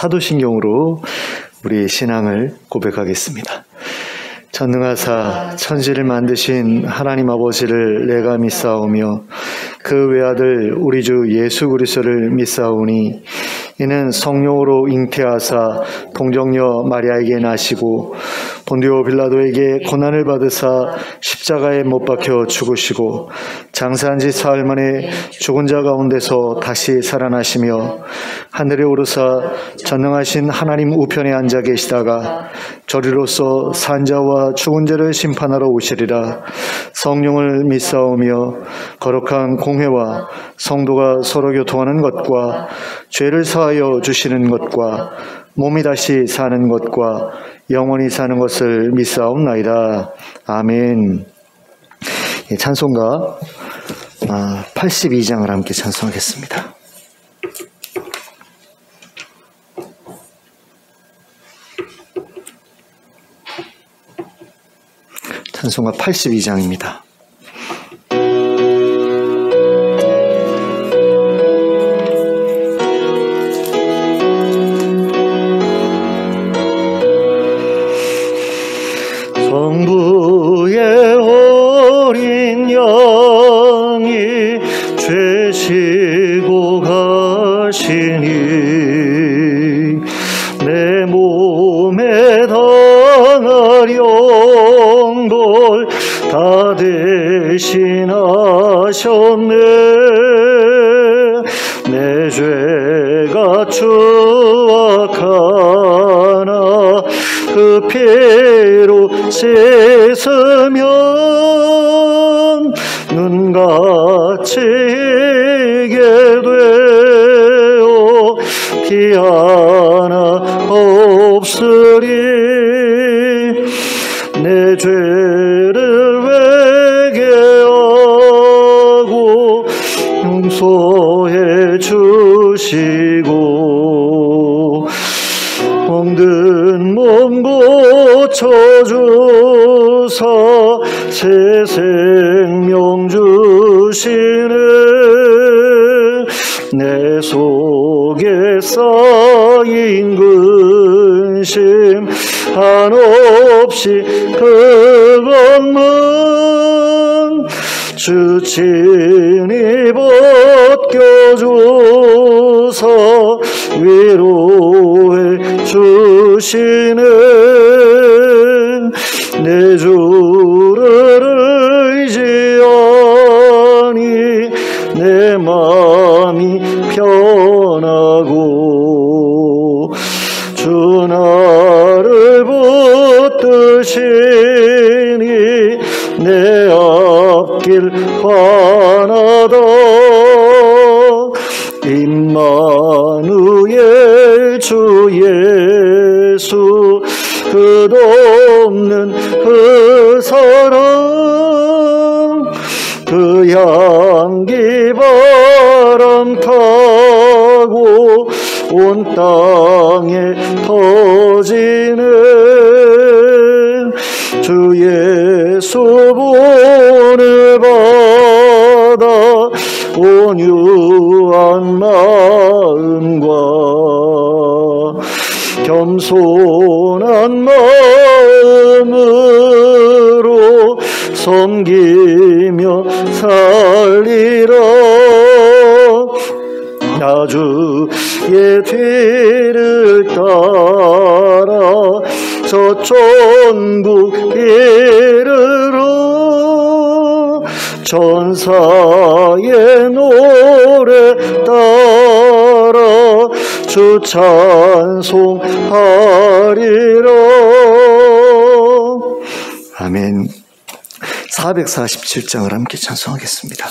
사도신경으로 우리 신앙을 고백하겠습니다. 전능하사 천지를 만드신 하나님 아버지를 내가 믿사오며 그 외아들 우리 주 예수 그리스도를 믿사오니 이는 성령으로 잉태하사 동정녀 마리아에게 나시고 본디오 빌라도에게 고난을 받으사 십자가에 못 박혀 죽으시고 장사한 지 사흘 만에 죽은 자 가운데서 다시 살아나시며 하늘에 오르사 전능하신 하나님 우편에 앉아 계시다가 저리로서 산자와 죽은 자를 심판하러 오시리라. 성령을 믿사오며 거룩한 공회와 성도가 서로 교통하는 것과 죄를 사하여 주시는 것과 몸이 다시 사는 것과 영원히 사는 것을 믿사옵나이다. 아멘. 찬송가 82장을 함께 찬송하겠습니다. 찬송가 82장입니다. 성부의 어린 양이 죄 지고 가시니 내 몸에 당할 영걸 다 대신하셨네. 내 죄가 추악하나 그 피로 씻으면 눈같이 이게 되어 피 하나 없으리. 내 죄를 회개하고 용서해 주시고 병든 몸 고쳐주사 새 생명 주시네. 내 속에 쌓인 근심 한없이 그것만 주 친히 벗겨주사 위로해 주시네. 내 주를 의지하니 내 마음이 편하고 주 나를 붙드시니 내 앞길 환하다. 임마누엘 주 예수 끝없는 그 사랑 그 향기 바람 타고 온 땅에 터지는 주 예수 본을 받아 온유한 마음과 겸손한 마음으로 섬기며 살리라. 나 주의 뒤를 따라 저 천국 이르러 천사의 노래 따라 주 찬송하리라. 아멘. 447장을 함께 찬송하겠습니다.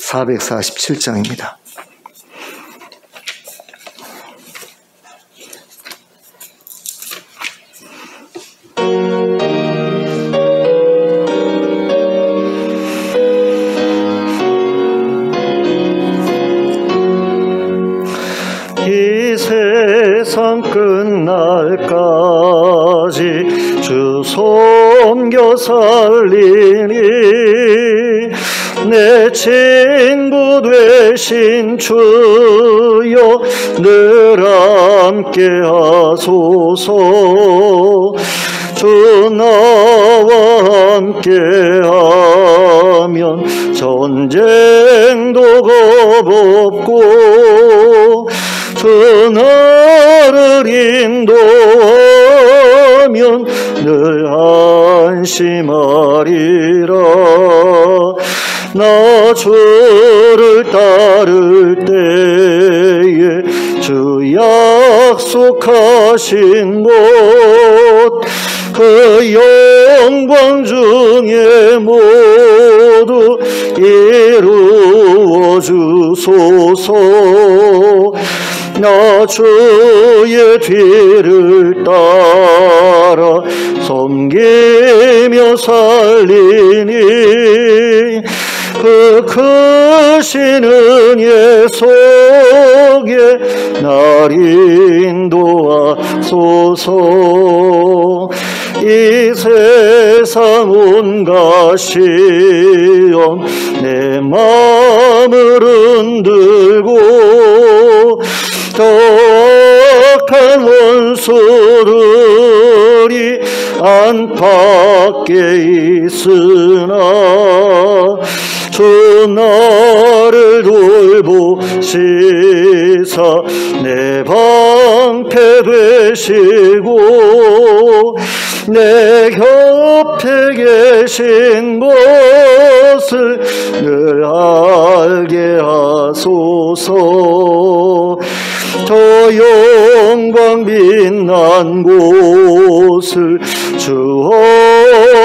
447장입니다. 이 세상 끝날까지 주 섬겨 살리니 내 친구 되신 주여 늘 함께 하소서. 주 나와 함께 하면 전쟁도 겁없고 주 나를 인도하면 늘 안심하리라. 나 주를 따를 때에 주 약속하신 곳 그 영광 중에 모두 이루어 주소서. 나 주의 뒤를 따라 섬기며 살리니 그 크신 은혜 속에 날 인도하소서. 이 세상 온갖 시험 내 마음을 흔들고 악한 원수들이 안팎에 있으나 주 나를 돌보시사 내 방패 되시고 내 곁에 계신 것을 늘 알게 하소서. 저 영광 빛난 곳을 주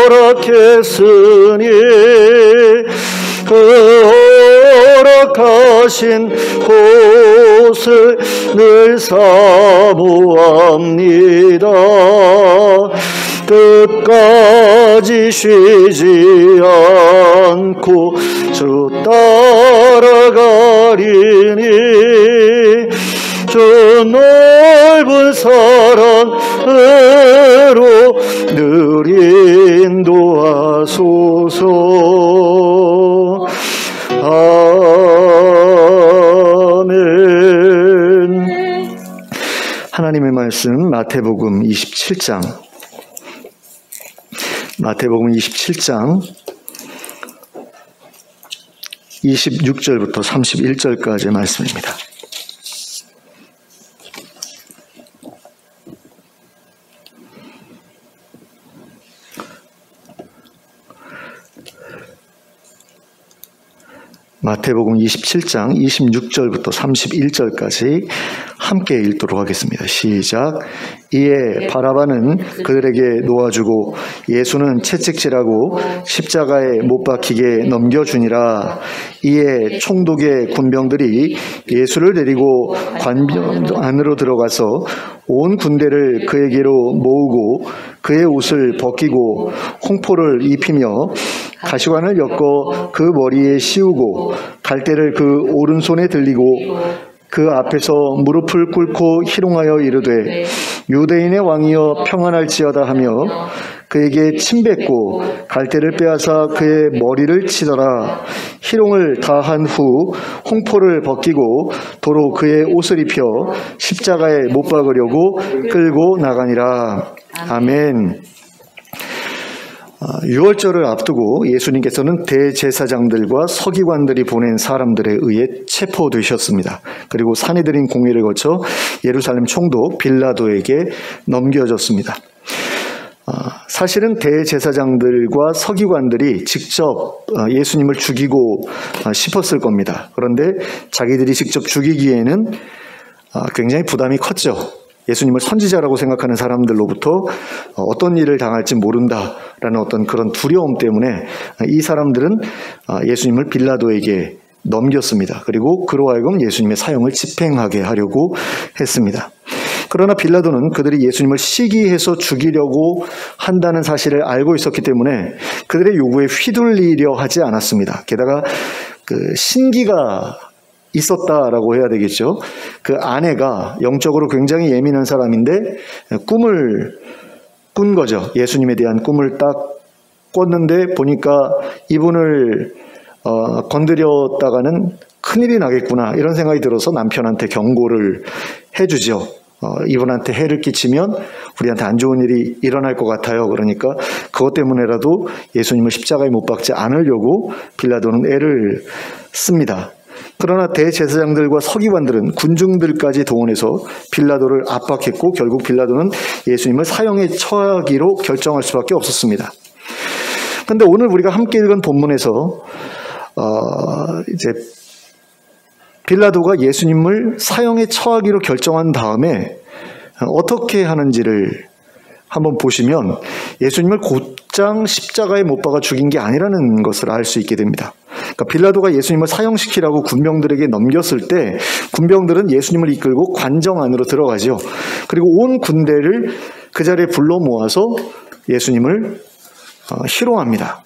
허락했으니 그 허락하신 곳을 늘 사모합니다. 끝까지 쉬지 않고 주 따라가리니 주 넓은 사랑으로 늘 인도하소서. 아멘. 하나님의 말씀 마태복음 27장 26절부터 31절까지의 말씀입니다. 마태복음 27장 26절부터 31절까지 함께 읽도록 하겠습니다. 시작. 이에 바라바는 그들에게 놓아주고 예수는 채찍질하고 십자가에 못 박히게 넘겨주니라. 이에 총독의 군병들이 예수를 데리고 관병 안으로 들어가서 온 군대를 그에게로 모으고 그의 옷을 벗기고 홍포를 입히며 가시관을 엮어 그 머리에 씌우고 갈대를 그 오른손에 들리고 그 앞에서 무릎을 꿇고 희롱하여 이르되 유대인의 왕이여 평안할지어다 하며 그에게 침 뱉고 갈대를 빼앗아 그의 머리를 치더라. 희롱을 다한 후 홍포를 벗기고 도로 그의 옷을 입혀 십자가에 못 박으려고 끌고 나가니라. 아멘. 유월절을 앞두고 예수님께서는 대제사장들과 서기관들이 보낸 사람들에 의해 체포되셨습니다. 그리고 산헤드린 공회를 거쳐 예루살렘 총독 빌라도에게 넘겨졌습니다. 사실은 대제사장들과 서기관들이 직접 예수님을 죽이고 싶었을 겁니다. 그런데 자기들이 직접 죽이기에는 굉장히 부담이 컸죠. 예수님을 선지자라고 생각하는 사람들로부터 어떤 일을 당할지 모른다라는 어떤 그런 두려움 때문에 이 사람들은 예수님을 빌라도에게 넘겼습니다. 그리고 그로 하여금 예수님의 사형을 집행하게 하려고 했습니다. 그러나 빌라도는 그들이 예수님을 시기해서 죽이려고 한다는 사실을 알고 있었기 때문에 그들의 요구에 휘둘리려 하지 않았습니다. 게다가 그 신기가 있었다라고 해야 되겠죠. 그 아내가 영적으로 굉장히 예민한 사람인데 꿈을 꾼 거죠. 예수님에 대한 꿈을 딱 꿨는데 보니까 이분을 건드렸다가는 큰일이 나겠구나 이런 생각이 들어서 남편한테 경고를 해주죠. 이분한테 해를 끼치면 우리한테 안 좋은 일이 일어날 것 같아요. 그러니까 그것 때문에라도 예수님을 십자가에 못 박지 않으려고 빌라도는 애를 씁니다. 그러나 대제사장들과 서기관들은 군중들까지 동원해서 빌라도를 압박했고 결국 빌라도는 예수님을 사형에 처하기로 결정할 수밖에 없었습니다. 그런데 오늘 우리가 함께 읽은 본문에서 이제 빌라도가 예수님을 사형에 처하기로 결정한 다음에 어떻게 하는지를 한번 보시면 예수님을 곧장 십자가에 못 박아 죽인 게 아니라는 것을 알 수 있게 됩니다. 그러니까 빌라도가 예수님을 사형시키라고 군병들에게 넘겼을 때 군병들은 예수님을 이끌고 관정 안으로 들어가죠. 그리고 온 군대를 그 자리에 불러 모아서 예수님을 희롱합니다.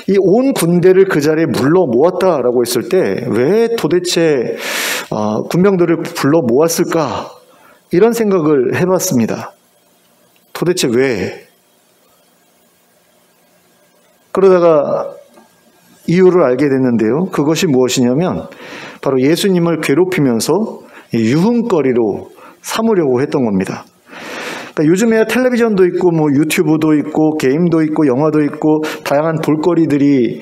이 온 군대를 그 자리에 불러 모았다라고 했을 때 왜 도대체 군병들을 불러 모았을까? 이런 생각을 해봤습니다. 도대체 왜? 그러다가 이유를 알게 됐는데요. 그것이 무엇이냐면 바로 예수님을 괴롭히면서 유흥거리로 삼으려고 했던 겁니다. 그러니까 요즘에 텔레비전도 있고 뭐 유튜브도 있고 게임도 있고 영화도 있고 다양한 볼거리들이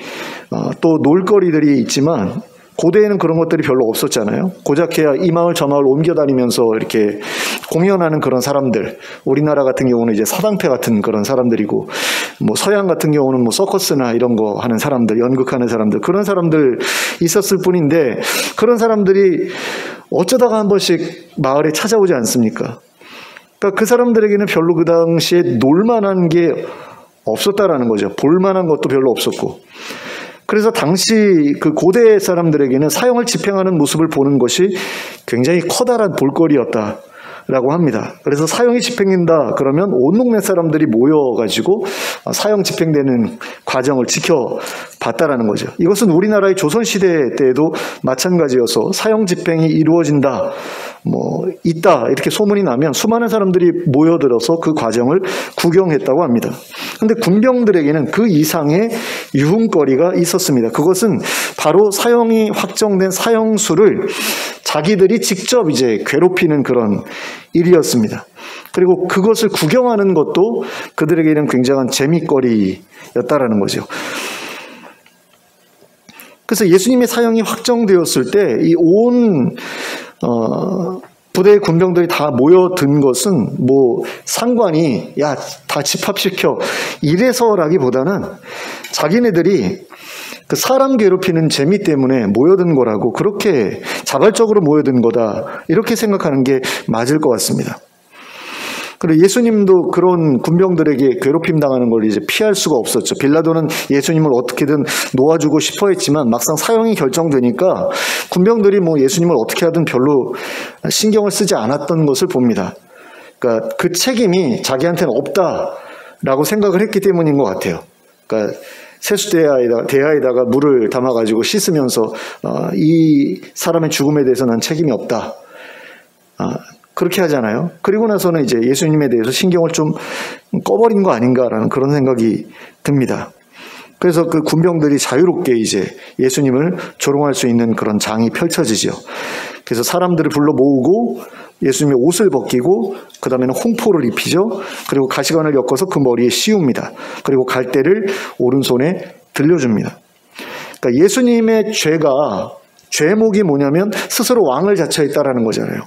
또 놀거리들이 있지만 고대에는 그런 것들이 별로 없었잖아요. 고작해야 이 마을 저 마을 옮겨 다니면서 이렇게 공연하는 그런 사람들, 우리나라 같은 경우는 이제 사당패 같은 그런 사람들이고 뭐 서양 같은 경우는 뭐 서커스나 이런 거 하는 사람들, 연극하는 사람들, 그런 사람들 있었을 뿐인데 그런 사람들이 어쩌다가 한 번씩 마을에 찾아오지 않습니까? 그러니까 그 사람들에게는 별로 그 당시에 놀만한 게 없었다라는 거죠. 볼만한 것도 별로 없었고. 그래서 당시 그 고대 사람들에게는 사형을 집행하는 모습을 보는 것이 굉장히 커다란 볼거리였다라고 합니다. 그래서 사형이 집행된다 그러면 온 동네 사람들이 모여가지고 사형 집행되는 과정을 지켜봤다라는 거죠. 이것은 우리나라의 조선시대 때에도 마찬가지여서 사형 집행이 이루어진다. 있다 이렇게 소문이 나면 수많은 사람들이 모여들어서 그 과정을 구경했다고 합니다. 그런데 군병들에게는 그 이상의 유흥거리가 있었습니다. 그것은 바로 사형이 확정된 사형수를 자기들이 직접 이제 괴롭히는 그런 일이었습니다. 그리고 그것을 구경하는 것도 그들에게는 굉장한 재미거리였다라는 거죠. 그래서 예수님의 사형이 확정되었을 때 이 온 부대의 군병들이 다 모여든 것은 상관이 다 집합시켜 이래서라기보다는 자기네들이 그 사람 괴롭히는 재미 때문에 모여든 거라고, 그렇게 자발적으로 모여든 거다 이렇게 생각하는 게 맞을 것 같습니다. 그리고 예수님도 그런 군병들에게 괴롭힘 당하는 걸 이제 피할 수가 없었죠. 빌라도는 예수님을 어떻게든 놓아주고 싶어 했지만 막상 사형이 결정되니까 군병들이 예수님을 어떻게 하든 별로 신경을 쓰지 않았던 것을 봅니다. 그러니까 그 책임이 자기한테는 없다라고 생각을 했기 때문인 것 같아요. 그러니까 세수대야에다가 물을 담아가지고 씻으면서 이 사람의 죽음에 대해서 난 책임이 없다. 그렇게 하잖아요. 그리고 나서는 이제 예수님에 대해서 신경을 좀 꺼버린 거 아닌가라는 그런 생각이 듭니다. 그래서 그 군병들이 자유롭게 이제 예수님을 조롱할 수 있는 그런 장이 펼쳐지죠. 그래서 사람들을 불러 모으고 예수님의 옷을 벗기고 그 다음에는 홍포를 입히죠. 그리고 가시관을 엮어서 그 머리에 씌웁니다. 그리고 갈대를 오른손에 들려줍니다. 그러니까 예수님의 죄목이 뭐냐면 스스로 왕을 자처했다라는 거잖아요.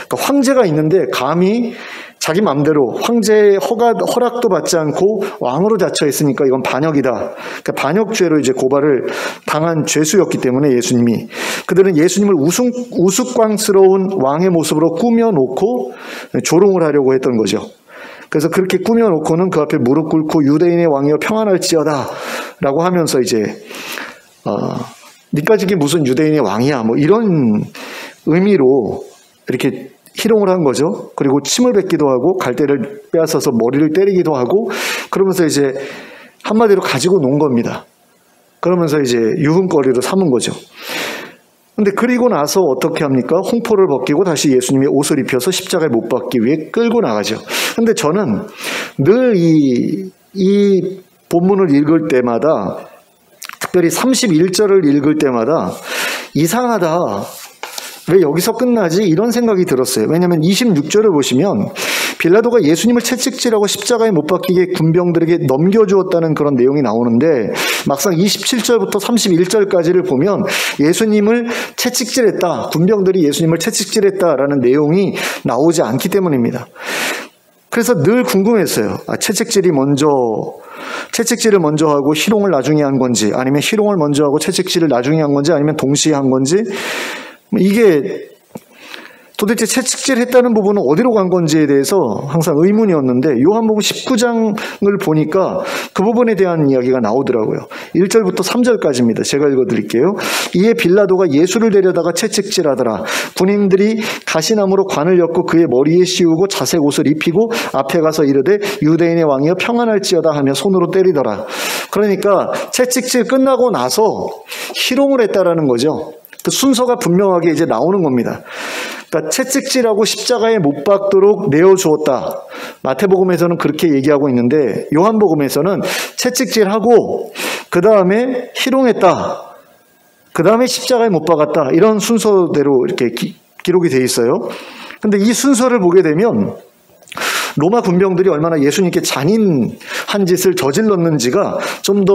그러니까 황제가 있는데 감히 자기 마음대로 황제의 허락도 받지 않고 왕으로 자처했으니까 이건 반역이다. 그러니까 반역죄로 이제 고발을 당한 죄수였기 때문에 그들은 예수님을 우스꽝스러운 왕의 모습으로 꾸며놓고 조롱을 하려고 했던 거죠. 그래서 그렇게 꾸며놓고는 그 앞에 무릎 꿇고 유대인의 왕이여 평안할지어다 라고 하면서 이제 니까지 게 무슨 유대인의 왕이야 이런 의미로 이렇게 희롱을 한 거죠. 그리고 침을 뱉기도 하고 갈대를 빼앗아서 머리를 때리기도 하고 그러면서 이제 한마디로 가지고 논 겁니다. 그러면서 이제 유흥거리로 삼은 거죠. 근데 그리고 나서 어떻게 합니까? 홍포를 벗기고 다시 예수님의 옷을 입혀서 십자가에 못 박기 위해 끌고 나가죠. 근데 저는 늘 이 본문을 읽을 때마다 특별히 31절을 읽을 때마다 이상하다. 왜 여기서 끝나지? 이런 생각이 들었어요. 왜냐하면 26절을 보시면 빌라도가 예수님을 채찍질하고 십자가에 못 박히게 군병들에게 넘겨주었다는 그런 내용이 나오는데 막상 27절부터 31절까지를 보면 예수님을 채찍질했다. 군병들이 예수님을 채찍질했다라는 내용이 나오지 않기 때문입니다. 그래서 늘 궁금했어요. 채찍질을 먼저 하고 희롱을 나중에 한 건지, 아니면 희롱을 먼저 하고 채찍질을 나중에 한 건지, 아니면 동시에 한 건지, 이게 도대체 채찍질 했다는 부분은 어디로 간 건지에 대해서 항상 의문이었는데 요한복음 19장을 보니까 그 부분에 대한 이야기가 나오더라고요. 1절부터 3절까지입니다. 제가 읽어드릴게요. 이에 빌라도가 예수를 데려다가 채찍질하더라. 군인들이 가시나무로 관을 엮고 그의 머리에 씌우고 자색 옷을 입히고 앞에 가서 이르되 유대인의 왕이여 평안할지어다 하며 손으로 때리더라. 그러니까 채찍질 끝나고 나서 희롱을 했다라는 거죠. 그 순서가 분명하게 이제 나오는 겁니다. 그러니까 채찍질하고 십자가에 못 박도록 내어주었다. 마태복음에서는 그렇게 얘기하고 있는데 요한복음에서는 채찍질하고 그 다음에 희롱했다. 그 다음에 십자가에 못 박았다. 이런 순서대로 이렇게 기록이 돼 있어요. 근데 이 순서를 보게 되면 로마 군병들이 얼마나 예수님께 잔인한 짓을 저질렀는지가 좀 더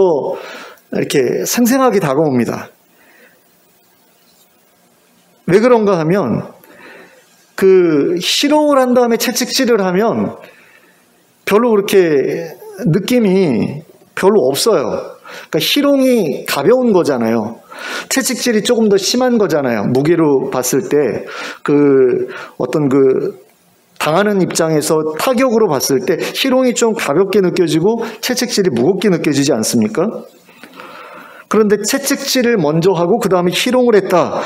이렇게 생생하게 다가옵니다. 왜 그런가 하면 그 희롱을 한 다음에 채찍질을 하면 별로 그렇게 느낌이 별로 없어요. 그러니까 희롱이 가벼운 거잖아요. 채찍질이 조금 더 심한 거잖아요. 무게로 봤을 때 그 어떤 그 당하는 입장에서 타격으로 봤을 때 희롱이 좀 가볍게 느껴지고 채찍질이 무겁게 느껴지지 않습니까? 그런데 채찍질을 먼저 하고 그 다음에 희롱을 했다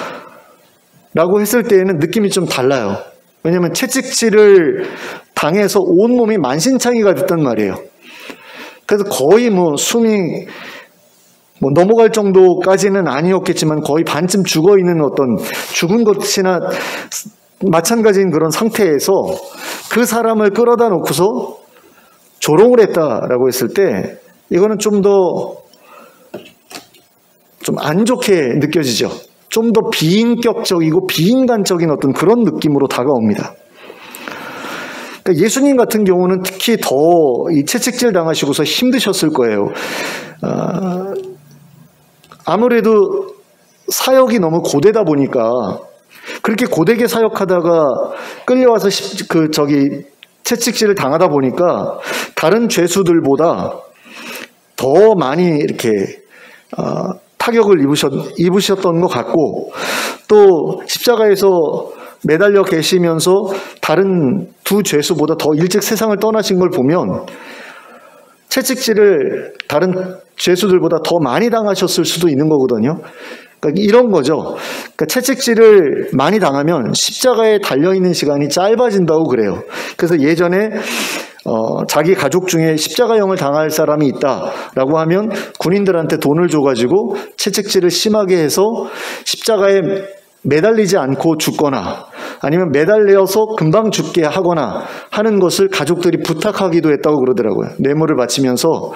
라고 했을 때에는 느낌이 좀 달라요. 왜냐하면 채찍질을 당해서 온몸이 만신창이가 됐단 말이에요. 그래서 거의 숨이 넘어갈 정도까지는 아니었겠지만 거의 반쯤 죽어있는 어떤 죽은 것이나 마찬가지인 그런 상태에서 그 사람을 끌어다 놓고서 조롱을 했다라고 했을 때 이거는 좀 더 좀 안 좋게 느껴지죠. 좀 더 비인격적이고 비인간적인 어떤 그런 느낌으로 다가옵니다. 그러니까 예수님 같은 경우는 특히 더 이 채찍질 당하시고서 힘드셨을 거예요. 아무래도 사역이 너무 고되다 보니까 그렇게 고되게 사역하다가 끌려와서 채찍질을 당하다 보니까 다른 죄수들보다 더 많이 이렇게 타격을 입으셨던 것 같고 또 십자가에서 매달려 계시면서 다른 두 죄수보다 더 일찍 세상을 떠나신 걸 보면 채찍질을 다른 죄수들보다 더 많이 당하셨을 수도 있는 거거든요. 그러니까 이런 거죠. 그러니까 채찍질을 많이 당하면 십자가에 달려있는 시간이 짧아진다고 그래요. 그래서 예전에 자기 가족 중에 십자가형을 당할 사람이 있다라고 하면 군인들한테 돈을 줘가지고 채찍질을 심하게 해서 십자가에 매달리지 않고 죽거나 아니면 매달려서 금방 죽게 하거나 하는 것을 가족들이 부탁하기도 했다고 그러더라고요. 뇌물을 바치면서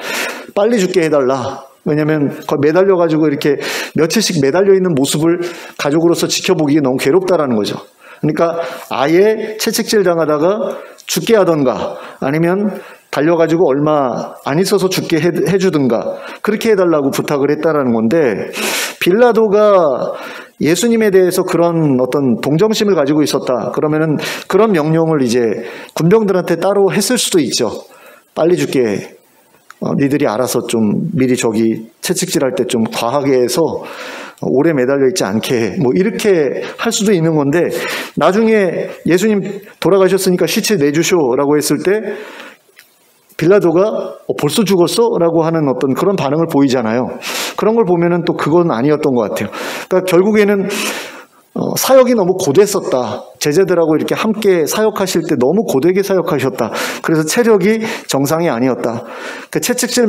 빨리 죽게 해달라. 왜냐하면 매달려가지고 이렇게 며칠씩 매달려 있는 모습을 가족으로서 지켜보기 너무 괴롭다라는 거죠. 그러니까 아예 채찍질 당하다가 죽게 하던가 아니면 달려가지고 얼마 안 있어서 죽게 해주든가 그렇게 해달라고 부탁을 했다라는 건데 빌라도가 예수님에 대해서 그런 어떤 동정심을 가지고 있었다. 그러면은 그런 명령을 이제 군병들한테 따로 했을 수도 있죠. 빨리 죽게 니들이 알아서 좀 미리 저기 채찍질할 때 좀 과하게 해서 오래 매달려 있지 않게 이렇게 할 수도 있는 건데 나중에 예수님 돌아가셨으니까 시체 내주쇼라고 했을 때 빌라도가 벌써 죽었어? 라고 하는 어떤 그런 반응을 보이잖아요. 그런 걸 보면은 또 그건 아니었던 것 같아요. 그러니까 결국에는 사역이 너무 고됐었다. 제자들하고 이렇게 함께 사역하실 때 너무 고되게 사역하셨다. 그래서 체력이 정상이 아니었다. 그 채찍질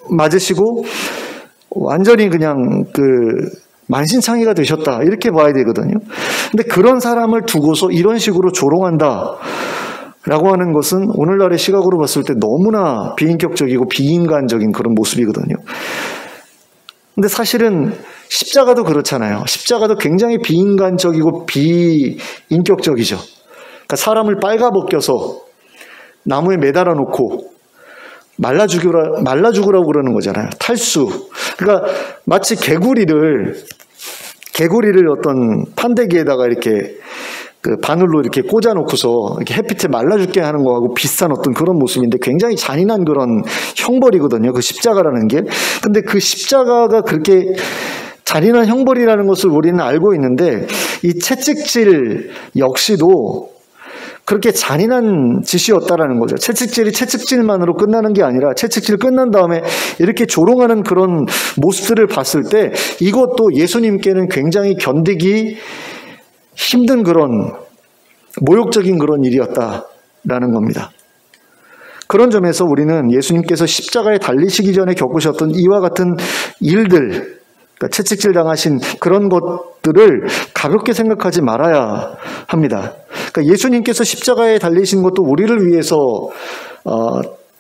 맞으시고 완전히 그냥 만신창이가 되셨다. 이렇게 봐야 되거든요. 근데 그런 사람을 두고서 이런 식으로 조롱한다. 라고 하는 것은 오늘날의 시각으로 봤을 때 너무나 비인격적이고 비인간적인 그런 모습이거든요. 근데 사실은 십자가도 그렇잖아요. 십자가도 굉장히 비인간적이고 비인격적이죠. 그러니까 사람을 빨가벗겨서 나무에 매달아 놓고 말라 죽으라고 그러는 거잖아요. 탈수. 그러니까 마치 개구리를 어떤 판대기에다가 이렇게 그 바늘로 이렇게 꽂아놓고서 이렇게 햇빛에 말라 죽게 하는 거하고 비슷한 어떤 그런 모습인데 굉장히 잔인한 그런 형벌이거든요. 그 십자가라는 게. 근데 그 십자가가 그렇게 잔인한 형벌이라는 것을 우리는 알고 있는데 이 채찍질 역시도 그렇게 잔인한 짓이었다라는 거죠. 채찍질이 채찍질만으로 끝나는 게 아니라 채찍질 끝난 다음에 이렇게 조롱하는 그런 모습들을 봤을 때 이것도 예수님께는 굉장히 견디기 힘든 그런 모욕적인 그런 일이었다라는 겁니다. 그런 점에서 우리는 예수님께서 십자가에 달리시기 전에 겪으셨던 이와 같은 일들, 그러니까 채찍질 당하신 그런 것들을 가볍게 생각하지 말아야 합니다. 그러니까 예수님께서 십자가에 달리신 것도 우리를 위해서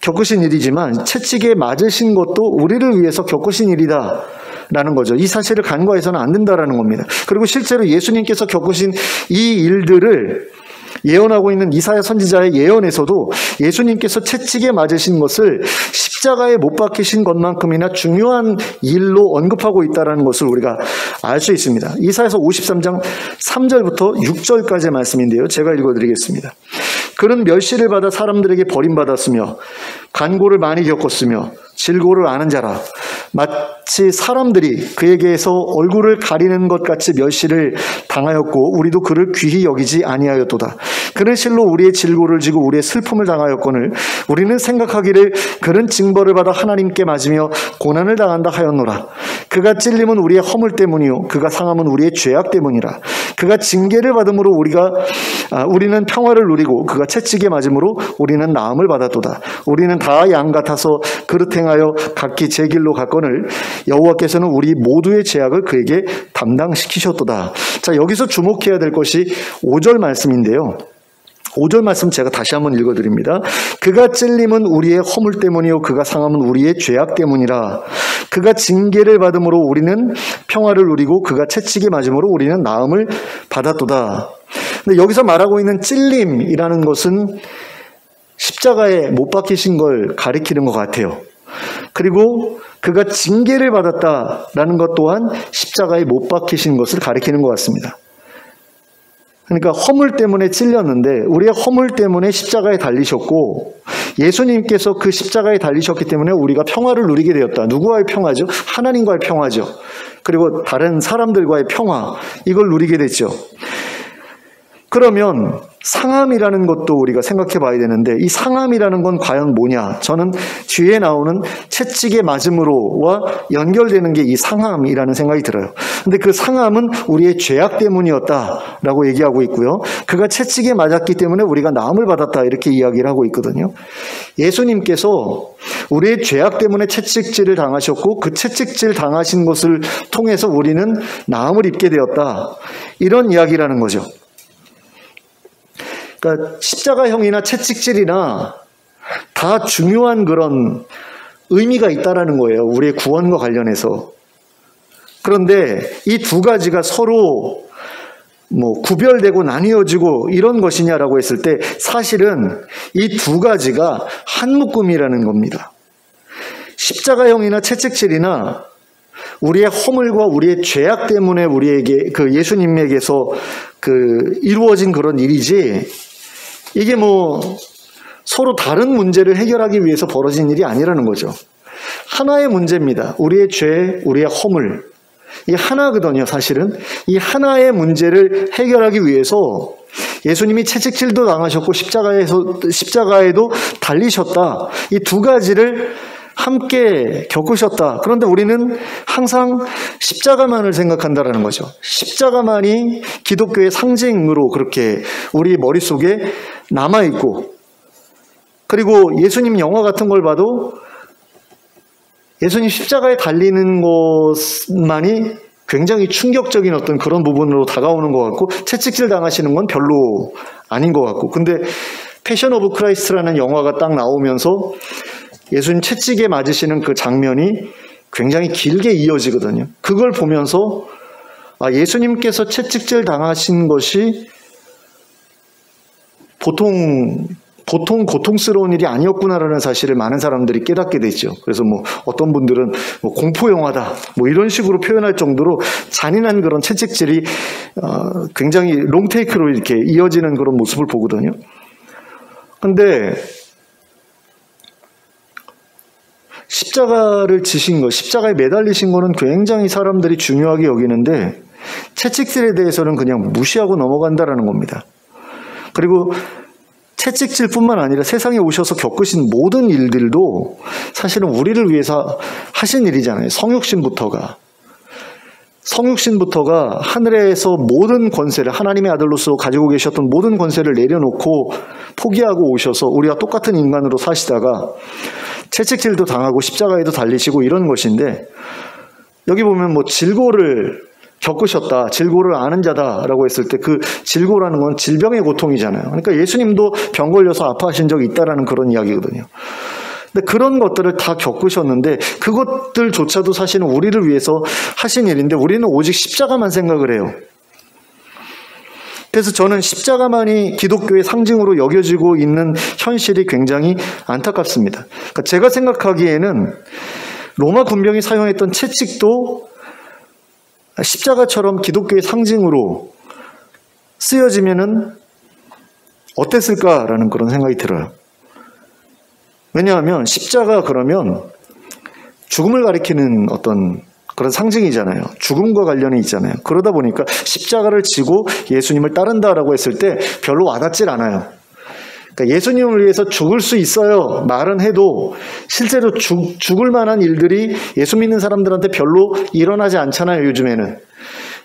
겪으신 일이지만 채찍에 맞으신 것도 우리를 위해서 겪으신 일이다. 라는 거죠. 이 사실을 간과해서는 안 된다라는 겁니다. 그리고 실제로 예수님께서 겪으신 이 일들을 예언하고 있는 이사야 선지자의 예언에서도 예수님께서 채찍에 맞으신 것을 십자가에 못 박히신 것만큼이나 중요한 일로 언급하고 있다는 것을 우리가 알 수 있습니다. 이사야서 53장 3절부터 6절까지의 말씀인데요. 제가 읽어드리겠습니다. 그는 멸시를 받아 사람들에게 버림받았으며 간고를 많이 겪었으며 질고를 아는 자라. 마치 사람들이 그에게서 얼굴을 가리는 것 같이 멸시를 당하였고 우리도 그를 귀히 여기지 아니하였도다. 그는 실로 우리의 질고를 지고 우리의 슬픔을 당하였거늘 우리는 생각하기를 그는 징벌을 받아 하나님께 맞으며 고난을 당한다 하였노라. 그가 찔림은 우리의 허물 때문이요 그가 상함은 우리의 죄악 때문이라. 그가 징계를 받음으로 우리는 평화를 누리고 그가 채찍에 맞음으로 우리는 나음을 받았도다. 우리는 다 양 같아서 그릇 행하여 각기 제 길로 갔거늘 여호와께서는 우리 모두의 죄악을 그에게 담당시키셨도다. 자, 여기서 주목해야 될 것이 5절 말씀인데요. 5절 말씀 제가 다시 한번 읽어드립니다. 그가 찔림은 우리의 허물 때문이요 그가 상함은 우리의 죄악 때문이라. 그가 징계를 받음으로 우리는 평화를 누리고 그가 채찍에 맞음으로 우리는 나음을 받았도다. 근데 여기서 말하고 있는 찔림이라는 것은 십자가에 못 박히신 걸 가리키는 것 같아요. 그리고 그가 징계를 받았다라는 것 또한 십자가에 못 박히신 것을 가리키는 것 같습니다. 그러니까 허물 때문에 찔렸는데 우리의 허물 때문에 십자가에 달리셨고 예수님께서 그 십자가에 달리셨기 때문에 우리가 평화를 누리게 되었다. 누구와의 평화죠? 하나님과의 평화죠. 그리고 다른 사람들과의 평화, 이걸 누리게 됐죠. 그러면 상함이라는 것도 우리가 생각해 봐야 되는데 이 상함이라는 건 과연 뭐냐? 저는 뒤에 나오는 채찍에 맞음으로와 연결되는 게 이 상함이라는 생각이 들어요. 근데 그 상함은 우리의 죄악 때문이었다라고 얘기하고 있고요. 그가 채찍에 맞았기 때문에 우리가 나음을 받았다 이렇게 이야기를 하고 있거든요. 예수님께서 우리의 죄악 때문에 채찍질을 당하셨고 그 채찍질 당하신 것을 통해서 우리는 나음을 입게 되었다. 이런 이야기라는 거죠. 그러니까 십자가형이나 채찍질이나 다 중요한 그런 의미가 있다라는 거예요. 우리의 구원과 관련해서. 그런데 이 두 가지가 서로 구별되고 나뉘어지고 이런 것이냐라고 했을 때 사실은 이 두 가지가 한 묶음이라는 겁니다. 십자가형이나 채찍질이나 우리의 허물과 우리의 죄악 때문에 우리에게 예수님에게서 이루어진 그런 일이지 이게 서로 다른 문제를 해결하기 위해서 벌어진 일이 아니라는 거죠. 하나의 문제입니다. 우리의 죄, 우리의 허물. 이 하나거든요, 사실은. 이 하나의 문제를 해결하기 위해서 예수님이 채찍질도 당하셨고 십자가에도 달리셨다. 이 두 가지를 함께 겪으셨다. 그런데 우리는 항상 십자가만을 생각한다라는 거죠. 십자가만이 기독교의 상징으로 그렇게 우리 머릿속에 남아있고, 그리고 예수님 영화 같은 걸 봐도 예수님 십자가에 달리는 것만이 굉장히 충격적인 어떤 그런 부분으로 다가오는 것 같고, 채찍질 당하시는 건 별로 아닌 것 같고, 근데 패션 오브 크라이스트라는 영화가 딱 나오면서 예수님 채찍에 맞으시는 그 장면이 굉장히 길게 이어지거든요. 그걸 보면서 예수님께서 채찍질 당하신 것이 보통 고통스러운 일이 아니었구나라는 사실을 많은 사람들이 깨닫게 되죠. 그래서 어떤 분들은 공포 영화다 이런 식으로 표현할 정도로 잔인한 그런 채찍질이 굉장히 롱테이크로 이렇게 이어지는 그런 모습을 보거든요. 근데 십자가를 지신 것, 십자가에 매달리신 거는 굉장히 사람들이 중요하게 여기는데 채찍질에 대해서는 그냥 무시하고 넘어간다라는 겁니다. 그리고 채찍질뿐만 아니라 세상에 오셔서 겪으신 모든 일들도 사실은 우리를 위해서 하신 일이잖아요. 성육신부터가 하늘에서 모든 권세를, 하나님의 아들로서 가지고 계셨던 모든 권세를 내려놓고 포기하고 오셔서 우리와 똑같은 인간으로 사시다가 채찍질도 당하고 십자가에도 달리시고 이런 것인데, 여기 보면 질고를 겪으셨다, 질고를 아는 자다라고 했을 때 그 질고라는 건 질병의 고통이잖아요. 그러니까 예수님도 병 걸려서 아파하신 적이 있다라는 그런 이야기거든요. 근데 그런 것들을 다 겪으셨는데 그것들조차도 사실은 우리를 위해서 하신 일인데 우리는 오직 십자가만 생각을 해요. 그래서 저는 십자가만이 기독교의 상징으로 여겨지고 있는 현실이 굉장히 안타깝습니다. 그러니까 제가 생각하기에는 로마 군병이 사용했던 채찍도 십자가처럼 기독교의 상징으로 쓰여지면은 어땠을까라는 그런 생각이 들어요. 왜냐하면 십자가 그러면 죽음을 가리키는 어떤 그런 상징이잖아요. 죽음과 관련이 있잖아요. 그러다 보니까 십자가를 지고 예수님을 따른다라고 했을 때 별로 와닿질 않아요. 그러니까 예수님을 위해서 죽을 수 있어요 말은 해도 실제로 죽을 만한 일들이 예수 믿는 사람들한테 별로 일어나지 않잖아요, 요즘에는.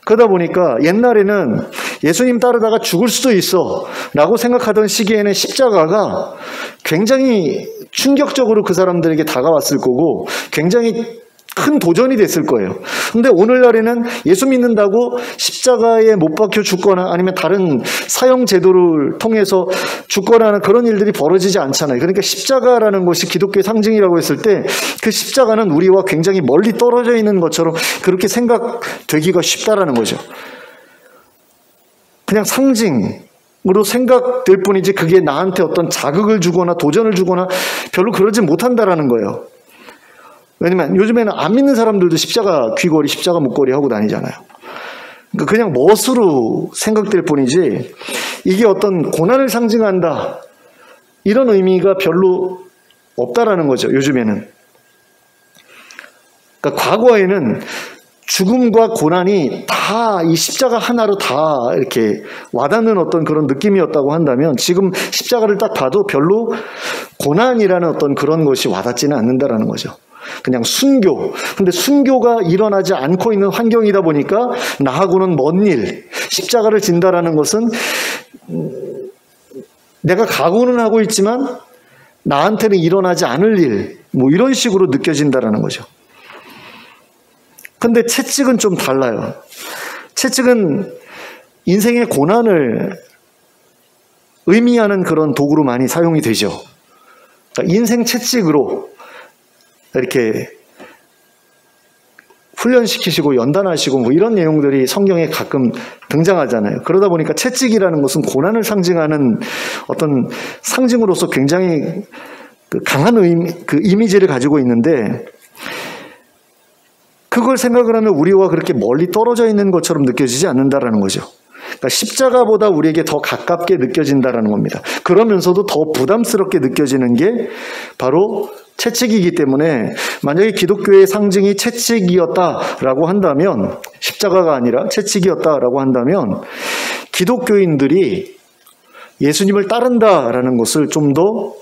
그러다 보니까 옛날에는 예수님 따르다가 죽을 수도 있어 라고 생각하던 시기에는 십자가가 굉장히 충격적으로 그 사람들에게 다가왔을 거고 굉장히 큰 도전이 됐을 거예요. 근데 오늘날에는 예수 믿는다고 십자가에 못 박혀 죽거나 아니면 다른 사형 제도를 통해서 죽거나 하는 그런 일들이 벌어지지 않잖아요. 그러니까 십자가라는 것이 기독교의 상징이라고 했을 때 그 십자가는 우리와 굉장히 멀리 떨어져 있는 것처럼 그렇게 생각되기가 쉽다라는 거죠. 그냥 상징으로 생각될 뿐이지 그게 나한테 어떤 자극을 주거나 도전을 주거나 별로 그러지 못한다라는 거예요. 왜냐면 요즘에는 안 믿는 사람들도 십자가 귀걸이, 십자가 목걸이 하고 다니잖아요. 그러니까 그냥 멋으로 생각될 뿐이지 이게 어떤 고난을 상징한다 이런 의미가 별로 없다라는 거죠, 요즘에는. 그러니까 과거에는 죽음과 고난이 다 이 십자가 하나로 다 이렇게 와닿는 어떤 그런 느낌이었다고 한다면 지금 십자가를 딱 봐도 별로 고난이라는 어떤 그런 것이 와닿지는 않는다라는 거죠. 그냥 순교. 근데 순교가 일어나지 않고 있는 환경이다 보니까 나하고는 먼 일, 십자가를 진다라는 것은 내가 각오는 하고 있지만 나한테는 일어나지 않을 일, 이런 식으로 느껴진다라는 거죠. 근데 채찍은 좀 달라요. 채찍은 인생의 고난을 의미하는 그런 도구로 많이 사용이 되죠. 그러니까 인생 채찍으로 이렇게 훈련시키시고 연단하시고 이런 내용들이 성경에 가끔 등장하잖아요. 그러다 보니까 채찍이라는 것은 고난을 상징하는 어떤 상징으로서 굉장히 강한 이미지를 가지고 있는데 그걸 생각을 하면 우리와 그렇게 멀리 떨어져 있는 것처럼 느껴지지 않는다라는 거죠. 그러니까 십자가보다 우리에게 더 가깝게 느껴진다라는 겁니다. 그러면서도 더 부담스럽게 느껴지는 게 바로 채찍이기 때문에 만약에 기독교의 상징이 채찍이었다라고 한다면, 십자가가 아니라 채찍이었다라고 한다면 기독교인들이 예수님을 따른다라는 것을 좀 더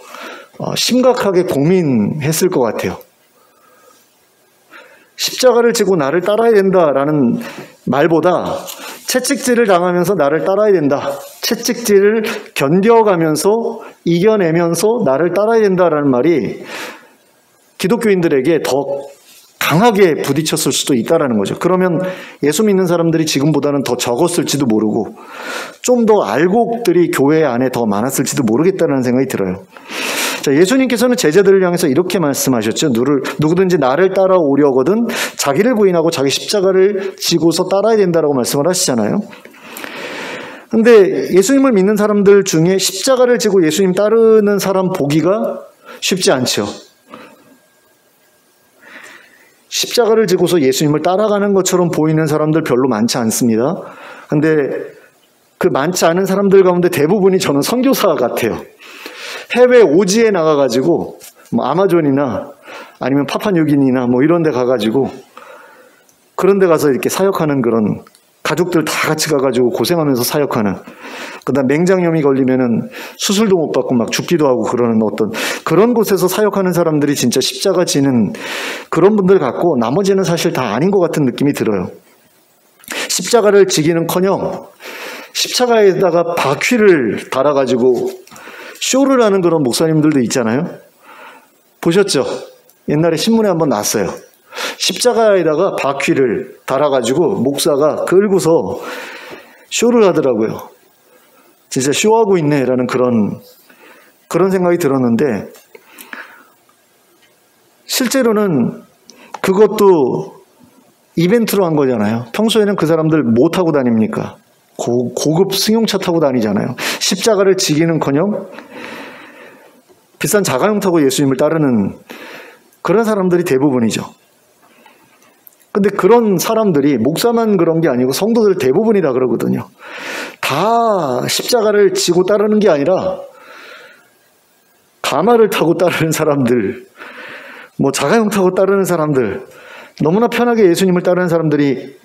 심각하게 고민했을 것 같아요. 십자가를 지고 나를 따라야 된다라는 말보다 채찍질을 당하면서 나를 따라야 된다. 채찍질을 견뎌가면서 이겨내면서 나를 따라야 된다라는 말이 기독교인들에게 더 강하게 부딪혔을 수도 있다라는 거죠. 그러면 예수 믿는 사람들이 지금보다는 더 적었을지도 모르고 좀 더 알곡들이 교회 안에 더 많았을지도 모르겠다는 생각이 들어요. 자, 예수님께서는 제자들을 향해서 이렇게 말씀하셨죠. 누구든지 나를 따라오려거든 자기를 부인하고 자기 십자가를 지고서 따라야 된다라고 말씀을 하시잖아요. 근데 예수님을 믿는 사람들 중에 십자가를 지고 예수님 따르는 사람 보기가 쉽지 않죠. 십자가를 지고서 예수님을 따라가는 것처럼 보이는 사람들 별로 많지 않습니다. 근데 그 많지 않은 사람들 가운데 대부분이 저는 선교사 같아요. 해외 오지에 나가가지고 뭐 아마존이나 아니면 파푸아뉴기니나 뭐 이런 데 가가지고 그런 데 가서 이렇게 사역하는 그런 가족들 다 같이 가가지고 고생하면서 사역하는, 그다음 맹장염이 걸리면은 수술도 못 받고 막 죽기도 하고 그러는 어떤 그런 곳에서 사역하는 사람들이 진짜 십자가 지는 그런 분들 같고, 나머지는 사실 다 아닌 것 같은 느낌이 들어요. 십자가를 지기는커녕 십자가에다가 바퀴를 달아가지고 쇼를 하는 그런 목사님들도 있잖아요. 보셨죠? 옛날에 신문에 한번 났어요. 십자가에다가 바퀴를 달아가지고 목사가 끌고서 쇼를 하더라고요. 진짜 쇼하고 있네라는 그런 생각이 들었는데, 실제로는 그것도 이벤트로 한 거잖아요. 평소에는 그 사람들 뭐 타고 다닙니까? 고급 승용차 타고 다니잖아요. 십자가를 지기는커녕 비싼 자가용 타고 예수님을 따르는 그런 사람들이 대부분이죠. 근데 그런 사람들이 목사만 그런 게 아니고 성도들 대부분이 다 그러거든요. 다 십자가를 지고 따르는 게 아니라 가마를 타고 따르는 사람들, 뭐 자가용 타고 따르는 사람들, 너무나 편하게 예수님을 따르는 사람들이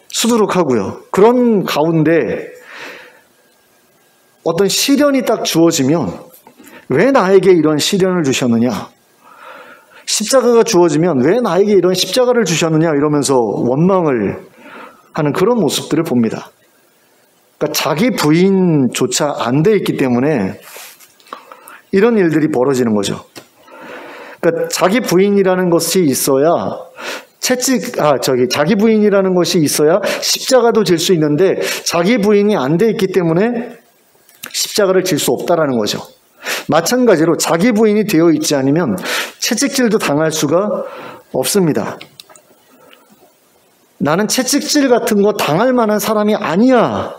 수두룩하고요. 그런 가운데 어떤 시련이 딱 주어지면 왜 나에게 이런 시련을 주셨느냐? 십자가가 주어지면 왜 나에게 이런 십자가를 주셨느냐? 이러면서 원망을 하는 그런 모습들을 봅니다. 그러니까 자기 부인조차 안 돼 있기 때문에 이런 일들이 벌어지는 거죠. 그러니까 자기 부인이라는 것이 있어야 자기 부인이라는 것이 있어야 십자가도 질 수 있는데, 자기 부인이 안 돼 있기 때문에 십자가를 질 수 없다라는 거죠. 마찬가지로 자기 부인이 되어 있지 않으면 채찍질도 당할 수가 없습니다. 나는 채찍질 같은 거 당할 만한 사람이 아니야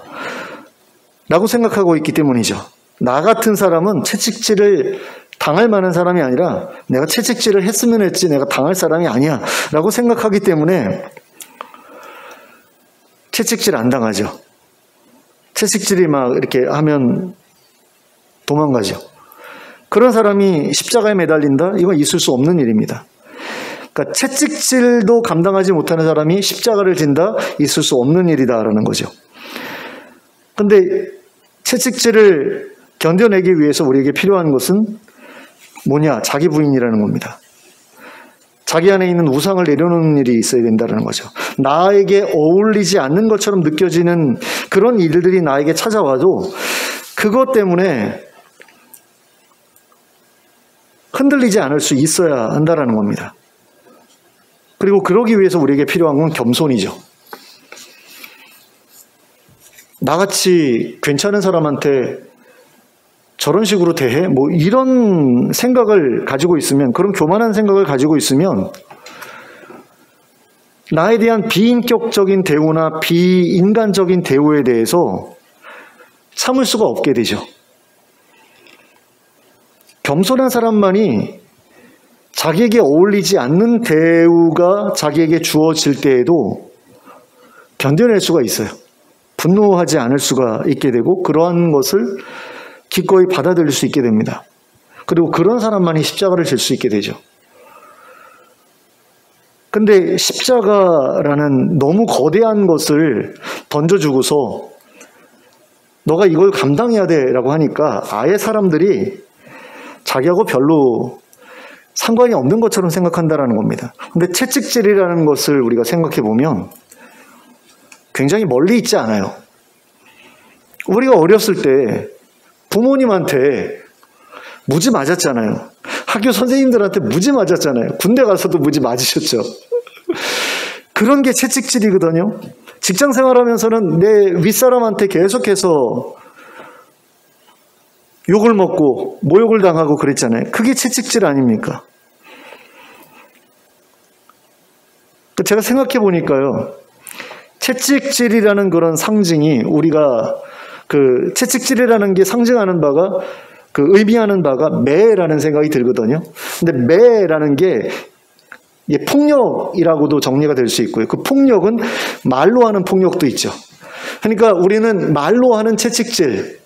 라고 생각하고 있기 때문이죠. 나 같은 사람은 채찍질을 당할 만한 사람이 아니라 내가 채찍질을 했으면 했지 내가 당할 사람이 아니야 라고 생각하기 때문에 채찍질 안 당하죠. 채찍질이 막 이렇게 하면 도망가죠. 그런 사람이 십자가에 매달린다? 이건 있을 수 없는 일입니다. 그러니까 채찍질도 감당하지 못하는 사람이 십자가를 진다? 있을 수 없는 일이다라는 거죠. 근데 채찍질을 견뎌내기 위해서 우리에게 필요한 것은 뭐냐? 자기 부인이라는 겁니다. 자기 안에 있는 우상을 내려놓는 일이 있어야 된다는 거죠. 나에게 어울리지 않는 것처럼 느껴지는 그런 일들이 나에게 찾아와도 그것 때문에 흔들리지 않을 수 있어야 한다는 겁니다. 그리고 그러기 위해서 우리에게 필요한 건 겸손이죠. 나같이 괜찮은 사람한테 저런 식으로 대해? 뭐 이런 생각을 가지고 있으면, 그런 교만한 생각을 가지고 있으면 나에 대한 비인격적인 대우나 비인간적인 대우에 대해서 참을 수가 없게 되죠. 겸손한 사람만이 자기에게 어울리지 않는 대우가 자기에게 주어질 때에도 견뎌낼 수가 있어요. 분노하지 않을 수가 있게 되고 그러한 것을 기꺼이 받아들일 수 있게 됩니다. 그리고 그런 사람만이 십자가를 질 수 있게 되죠. 근데 십자가라는 너무 거대한 것을 던져주고서 너가 이걸 감당해야 돼라고 하니까 아예 사람들이 자기하고 별로 상관이 없는 것처럼 생각한다라는 겁니다. 근데 채찍질이라는 것을 우리가 생각해 보면 굉장히 멀리 있지 않아요. 우리가 어렸을 때 부모님한테 무지 맞았잖아요. 학교 선생님들한테 무지 맞았잖아요. 군대 가서도 무지 맞으셨죠. 그런 게 채찍질이거든요. 직장 생활하면서는 내 윗사람한테 계속해서 욕을 먹고 모욕을 당하고 그랬잖아요. 그게 채찍질 아닙니까? 제가 생각해 보니까요, 채찍질이라는 그런 상징이 우리가 그 채찍질이라는 게 상징하는 바가 의미하는 바가 매라는 생각이 들거든요. 근데 매라는 게 폭력이라고도 정리가 될 수 있고요. 그 폭력은 말로 하는 폭력도 있죠. 그러니까 우리는 말로 하는 채찍질,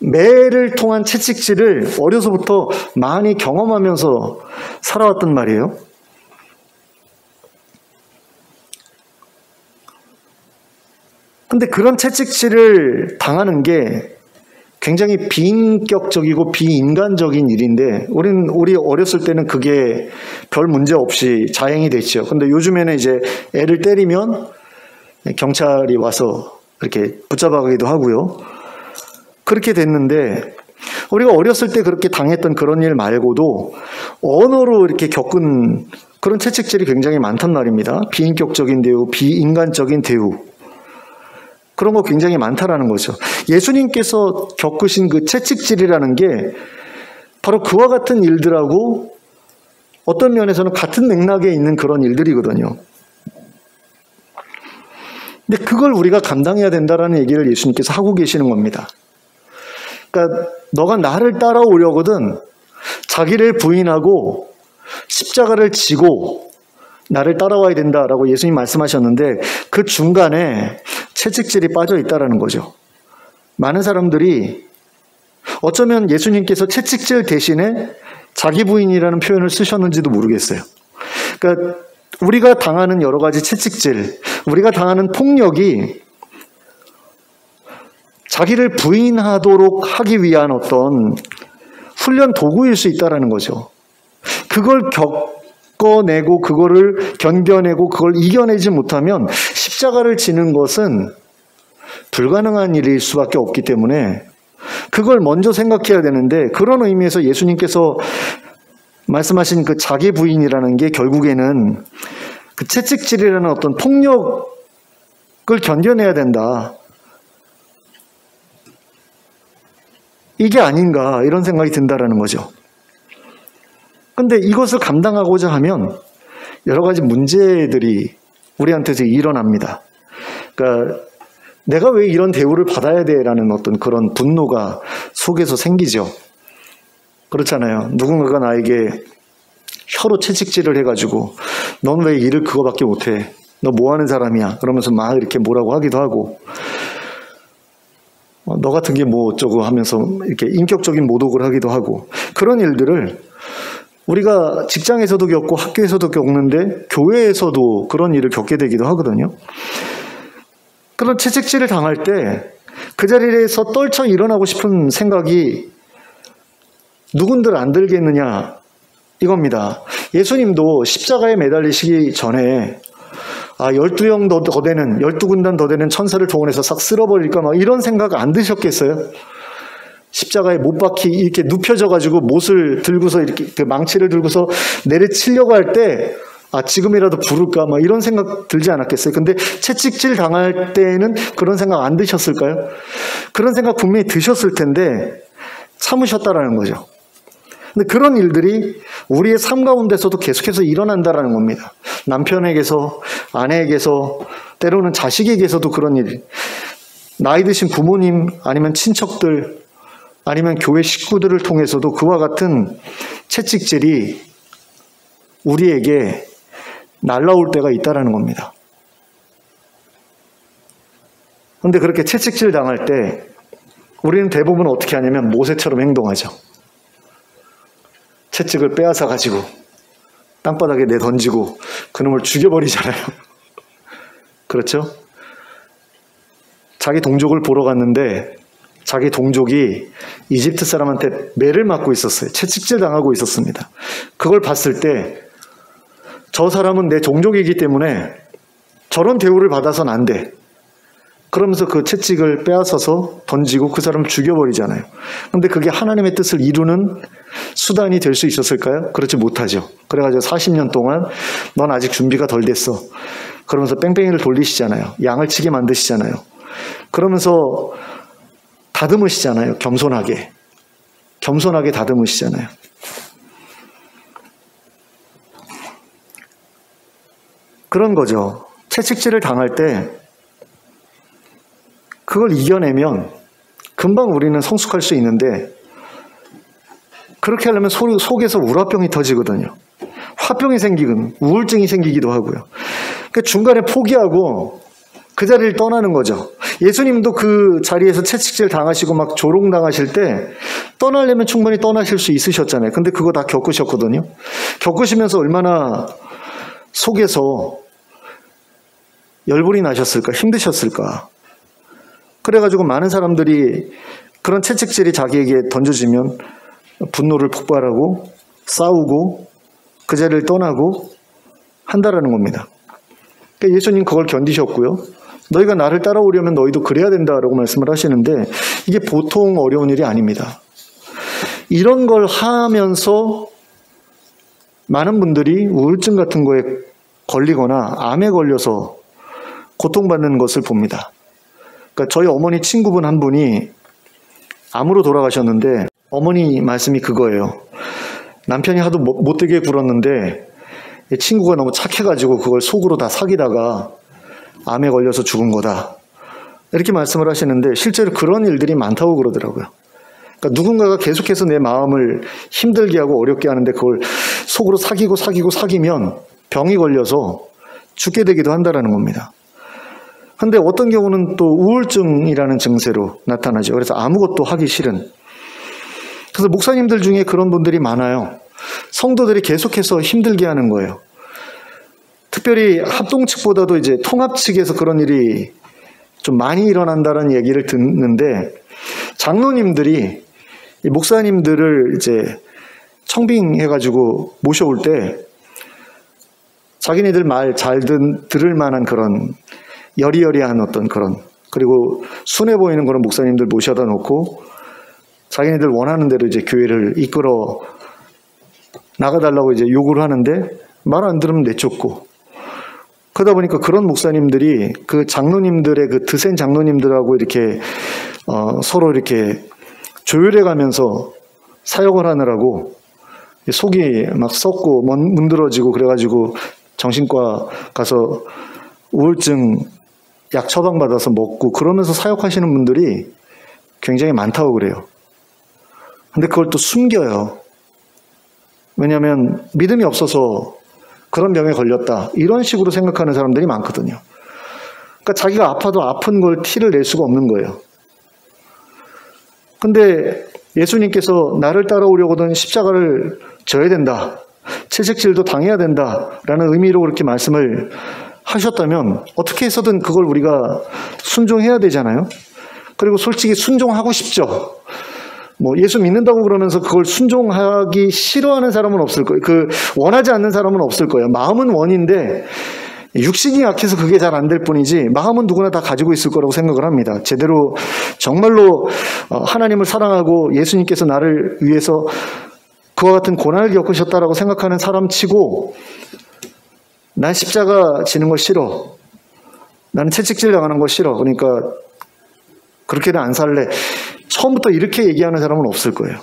매를 통한 채찍질을 어려서부터 많이 경험하면서 살아왔단 말이에요. 근데 그런 채찍질을 당하는 게 굉장히 비인격적이고 비인간적인 일인데, 우리 어렸을 때는 그게 별 문제 없이 자행이 됐죠. 근데 요즘에는 이제 애를 때리면 경찰이 와서 이렇게 붙잡아가기도 하고요. 그렇게 됐는데, 우리가 어렸을 때 그렇게 당했던 그런 일 말고도 언어로 이렇게 겪은 그런 채찍질이 굉장히 많단 말입니다. 비인격적인 대우, 비인간적인 대우. 그런 거 굉장히 많다라는 거죠. 예수님께서 겪으신 그 채찍질이라는 게 바로 그와 같은 일들하고 어떤 면에서는 같은 맥락에 있는 그런 일들이거든요. 근데 그걸 우리가 감당해야 된다라는 얘기를 예수님께서 하고 계시는 겁니다. 그러니까 너가 나를 따라오려거든 자기를 부인하고 십자가를 지고 나를 따라와야 된다라고 예수님 말씀하셨는데, 그 중간에 채찍질이 빠져 있다라는 거죠. 많은 사람들이 어쩌면 예수님께서 채찍질 대신에 자기 부인이라는 표현을 쓰셨는지도 모르겠어요. 그러니까 우리가 당하는 여러 가지 채찍질, 우리가 당하는 폭력이 자기를 부인하도록 하기 위한 어떤 훈련 도구일 수 있다라는 거죠. 그걸 겪어내고 그거를 견뎌내고 그걸 이겨내지 못하면 십자가를 지는 것은 불가능한 일일 수밖에 없기 때문에 그걸 먼저 생각해야 되는데, 그런 의미에서 예수님께서 말씀하신 그 자기 부인이라는 게 결국에는 그 채찍질이라는 어떤 폭력을 견뎌내야 된다, 이게 아닌가 이런 생각이 든다라는 거죠. 근데 이것을 감당하고자 하면 여러 가지 문제들이 우리한테서 일어납니다. 그러니까 내가 왜 이런 대우를 받아야 돼라는 어떤 그런 분노가 속에서 생기죠. 그렇잖아요. 누군가가 나에게 혀로 채찍질을 해가지고 넌 왜 일을 그거밖에 못해? 너 뭐 하는 사람이야? 그러면서 막 이렇게 뭐라고 하기도 하고, 너 같은 게 뭐 어쩌고 하면서 이렇게 인격적인 모독을 하기도 하고, 그런 일들을 우리가 직장에서도 겪고 학교에서도 겪는데 교회에서도 그런 일을 겪게 되기도 하거든요. 그런 채찍질을 당할 때 그 자리에서 떨쳐 일어나고 싶은 생각이 누군들 안 들겠느냐 이겁니다. 예수님도 십자가에 매달리시기 전에 12형 더 되는, 12군단 더 되는 천사를 동원해서 싹 쓸어버릴까 막 이런 생각 안 드셨겠어요? 십자가에 못 박히 이렇게 눕혀져가지고 못을 들고서 이렇게 그 망치를 들고서 내리치려고 할 때 지금이라도 부를까 막 이런 생각 들지 않았겠어요? 근데 채찍질 당할 때는 그런 생각 안 드셨을까요? 그런 생각 분명히 드셨을 텐데 참으셨다라는 거죠. 근데 그런 일들이 우리의 삶 가운데서도 계속해서 일어난다라는 겁니다. 남편에게서, 아내에게서, 때로는 자식에게서도 그런 일, 나이 드신 부모님 아니면 친척들 아니면 교회 식구들을 통해서도 그와 같은 채찍질이 우리에게 날라올 때가 있다라는 겁니다. 그런데 그렇게 채찍질 당할 때 우리는 대부분 어떻게 하냐면 모세처럼 행동하죠. 채찍을 빼앗아 가지고 땅바닥에 내던지고 그놈을 죽여버리잖아요. 그렇죠? 자기 동족을 보러 갔는데 자기 동족이 이집트 사람한테 매를 맞고 있었어요. 채찍질 당하고 있었습니다. 그걸 봤을 때 저 사람은 내 종족이기 때문에 저런 대우를 받아서는 안 돼. 그러면서 그 채찍을 빼앗아서 던지고 그 사람을 죽여버리잖아요. 그런데 그게 하나님의 뜻을 이루는 수단이 될 수 있었을까요? 그렇지 못하죠. 그래가지고 40년 동안 넌 아직 준비가 덜 됐어. 그러면서 뺑뺑이를 돌리시잖아요. 양을 치게 만드시잖아요. 그러면서 다듬으시잖아요. 겸손하게. 겸손하게 다듬으시잖아요. 그런 거죠. 채찍질을 당할 때 그걸 이겨내면 금방 우리는 성숙할 수 있는데, 그렇게 하려면 속에서 우라병이 터지거든요. 화병이 생기고 우울증이 생기기도 하고요. 그러니까 중간에 포기하고 그 자리를 떠나는 거죠. 예수님도 그 자리에서 채찍질 당하시고 막 조롱당하실 때 떠나려면 충분히 떠나실 수 있으셨잖아요. 근데 그거 다 겪으셨거든요. 겪으시면서 얼마나 속에서 열불이 나셨을까, 힘드셨을까. 그래가지고 많은 사람들이 그런 채찍질이 자기에게 던져지면 분노를 폭발하고 싸우고 그 자리를 떠나고 한다라는 겁니다. 그러니까 예수님 그걸 견디셨고요. 너희가 나를 따라오려면 너희도 그래야 된다라고 말씀을 하시는데, 이게 보통 어려운 일이 아닙니다. 이런 걸 하면서 많은 분들이 우울증 같은 거에 걸리거나 암에 걸려서 고통받는 것을 봅니다. 그러니까 저희 어머니 친구분 한 분이 암으로 돌아가셨는데, 어머니 말씀이 그거예요. 남편이 하도 못되게 굴었는데 친구가 너무 착해가지고 그걸 속으로 다 사귀다가 암에 걸려서 죽은 거다, 이렇게 말씀을 하시는데, 실제로 그런 일들이 많다고 그러더라고요. 그러니까 누군가가 계속해서 내 마음을 힘들게 하고 어렵게 하는데 그걸 속으로 사귀면 병이 걸려서 죽게 되기도 한다는 겁니다. 근데 어떤 경우는 또 우울증이라는 증세로 나타나죠. 그래서 아무것도 하기 싫은. 그래서 목사님들 중에 그런 분들이 많아요. 성도들이 계속해서 힘들게 하는 거예요. 특별히 합동 측보다도 이제 통합 측에서 그런 일이 좀 많이 일어난다는 얘기를 듣는데, 장로님들이 이 목사님들을 이제 청빙해가지고 모셔올 때 자기네들 말 잘 들을 만한 그런 여리여리한 어떤 그런, 그리고 순해 보이는 그런 목사님들 모셔다 놓고 자기네들 원하는 대로 이제 교회를 이끌어 나가달라고 이제 요구를 하는데 말 안 들으면 내쫓고, 그러다 보니까 그런 목사님들이 그 장로님들의 그 드센 장로님들하고 이렇게 서로 이렇게 조율해 가면서 사역을 하느라고 속이 막 썩고 문드러지고, 그래가지고 정신과 가서 우울증 약 처방받아서 먹고 그러면서 사역하시는 분들이 굉장히 많다고 그래요. 근데 그걸 또 숨겨요. 왜냐하면 믿음이 없어서 그런 병에 걸렸다, 이런 식으로 생각하는 사람들이 많거든요. 그러니까 자기가 아파도 아픈 걸 티를 낼 수가 없는 거예요. 근데 예수님께서 나를 따라오려거든 십자가를 져야 된다, 채찍질도 당해야 된다라는 의미로 그렇게 말씀을 하셨다면 어떻게 해서든 그걸 우리가 순종해야 되잖아요. 그리고 솔직히 순종하고 싶죠. 뭐 예수 믿는다고 그러면서 그걸 순종하기 싫어하는 사람은 없을 거예요. 원하지 않는 사람은 없을 거예요. 마음은 원인데 육신이 약해서 그게 잘 안 될 뿐이지 마음은 누구나 다 가지고 있을 거라고 생각을 합니다. 제대로 정말로 하나님을 사랑하고 예수님께서 나를 위해서 그와 같은 고난을 겪으셨다라고 생각하는 사람 치고, 난 십자가 지는 거 싫어, 나는 채찍질 당하는 거 싫어, 그러니까 그렇게는 안 살래, 처음부터 이렇게 얘기하는 사람은 없을 거예요.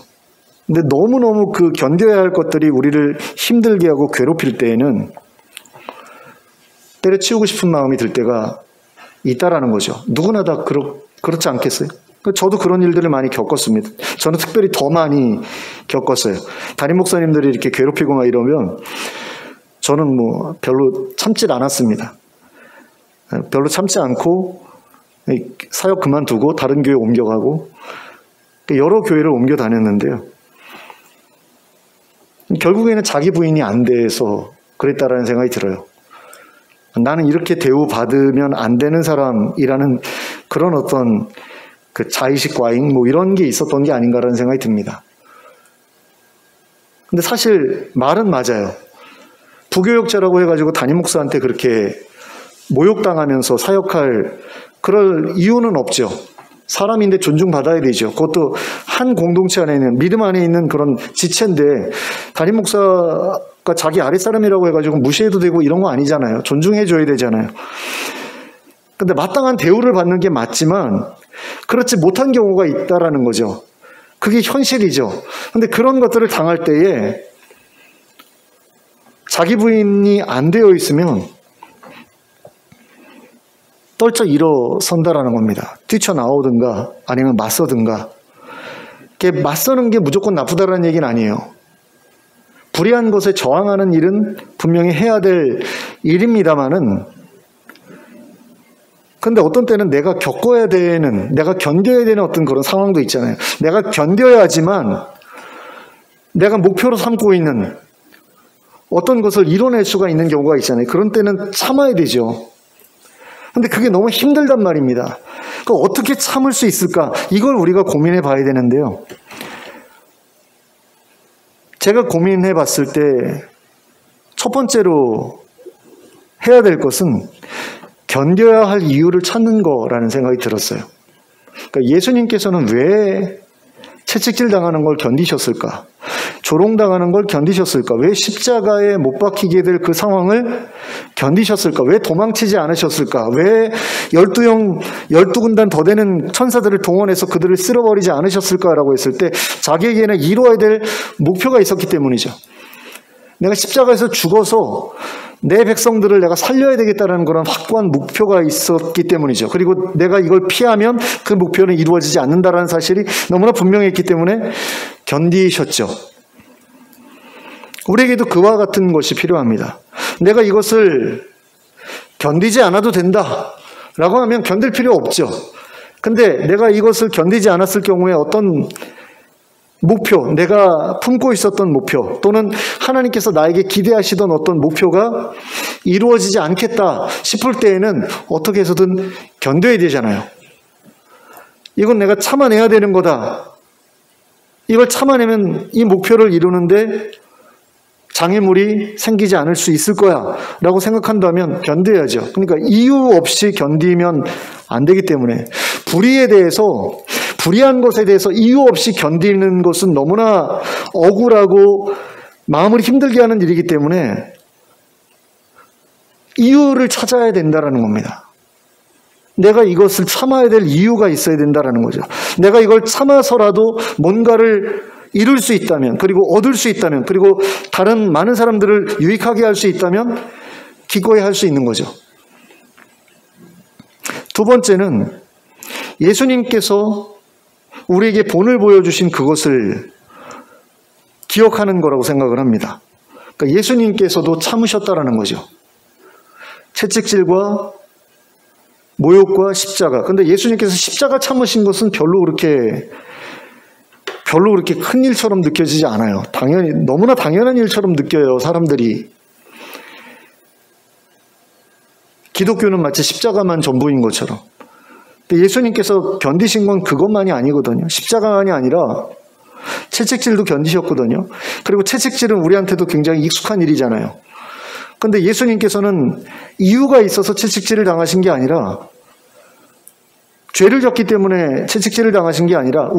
근데 너무너무 그 견뎌야 할 것들이 우리를 힘들게 하고 괴롭힐 때에는 때려치우고 싶은 마음이 들 때가 있다라는 거죠. 누구나 다 그렇지 않겠어요? 저도 그런 일들을 많이 겪었습니다. 저는 특별히 더 많이 겪었어요. 담임 목사님들이 이렇게 괴롭히고 막 이러면 저는 뭐 별로 참질 않았습니다. 별로 참지 않고 사역 그만두고 다른 교회 옮겨가고 여러 교회를 옮겨 다녔는데요. 결국에는 자기 부인이 안 돼서 그랬다라는 생각이 들어요. 나는 이렇게 대우받으면 안 되는 사람이라는 그런 어떤 그 자의식 과잉 뭐 이런 게 있었던 게 아닌가라는 생각이 듭니다. 근데 사실 말은 맞아요. 부교역자라고 해가지고 담임 목사한테 그렇게 모욕당하면서 사역할 그럴 이유는 없죠. 사람인데 존중받아야 되죠. 그것도 한 공동체 안에 있는, 믿음 안에 있는 그런 지체인데 담임 목사가 자기 아랫사람이라고 해가지고 무시해도 되고 이런 거 아니잖아요. 존중해줘야 되잖아요. 근데 마땅한 대우를 받는 게 맞지만 그렇지 못한 경우가 있다라는 거죠. 그게 현실이죠. 근데 그런 것들을 당할 때에 자기 부인이 안 되어 있으면 떨쩍 일어선다라는 겁니다. 뛰쳐나오든가 아니면 맞서든가. 맞서는 게 무조건 나쁘다라는 얘기는 아니에요. 불의한 것에 저항하는 일은 분명히 해야 될 일입니다만은, 근데 어떤 때는 내가 겪어야 되는, 내가 견뎌야 되는 어떤 그런 상황도 있잖아요. 내가 견뎌야지만 내가 목표로 삼고 있는 어떤 것을 이뤄낼 수가 있는 경우가 있잖아요. 그런 때는 참아야 되죠. 근데 그게 너무 힘들단 말입니다. 어떻게 참을 수 있을까? 이걸 우리가 고민해 봐야 되는데요. 제가 고민해 봤을 때 첫 번째로 해야 될 것은 견뎌야 할 이유를 찾는 거라는 생각이 들었어요. 그러니까 예수님께서는 왜 채찍질 당하는 걸 견디셨을까? 조롱당하는 걸 견디셨을까? 왜 십자가에 못 박히게 될 그 상황을 견디셨을까? 왜 도망치지 않으셨을까? 왜 12군단 더 되는 천사들을 동원해서 그들을 쓸어버리지 않으셨을까라고 했을 때 자기에게는 이루어야 될 목표가 있었기 때문이죠. 내가 십자가에서 죽어서 내 백성들을 내가 살려야 되겠다는 그런 확고한 목표가 있었기 때문이죠. 그리고 내가 이걸 피하면 그 목표는 이루어지지 않는다는 사실이 너무나 분명했기 때문에 견디셨죠. 우리에게도 그와 같은 것이 필요합니다. 내가 이것을 견디지 않아도 된다라고 하면 견딜 필요 없죠. 근데 내가 이것을 견디지 않았을 경우에 어떤 목표, 내가 품고 있었던 목표, 또는 하나님께서 나에게 기대하시던 어떤 목표가 이루어지지 않겠다 싶을 때에는 어떻게 해서든 견뎌야 되잖아요. 이건 내가 참아내야 되는 거다. 이걸 참아내면 이 목표를 이루는데 장애물이 생기지 않을 수 있을 거야 라고 생각한다면 견뎌야죠. 그러니까 이유 없이 견디면 안 되기 때문에 불의한 것에 대해서 이유 없이 견디는 것은 너무나 억울하고 마음을 힘들게 하는 일이기 때문에 이유를 찾아야 된다는 겁니다. 내가 이것을 참아야 될 이유가 있어야 된다는 거죠. 내가 이걸 참아서라도 뭔가를 이룰 수 있다면, 그리고 얻을 수 있다면, 그리고 다른 많은 사람들을 유익하게 할 수 있다면 기꺼이 할 수 있는 거죠. 두 번째는 예수님께서 우리에게 본을 보여주신 그것을 기억하는 거라고 생각을 합니다. 그러니까 예수님께서도 참으셨다라는 거죠. 채찍질과 모욕과 십자가. 근데 예수님께서 십자가 참으신 것은 별로 그렇게 큰 일처럼 느껴지지 않아요. 너무나 당연한 일처럼 느껴요, 사람들이. 기독교는 마치 십자가만 전부인 것처럼. 근데 예수님께서 견디신 건 그것만이 아니거든요. 십자가만이 아니라 채찍질도 견디셨거든요. 그리고 채찍질은 우리한테도 굉장히 익숙한 일이잖아요. 근데 예수님께서는 이유가 있어서 채찍질을 당하신 게 아니라, 죄를 졌기 때문에 채찍질을 당하신 게 아니라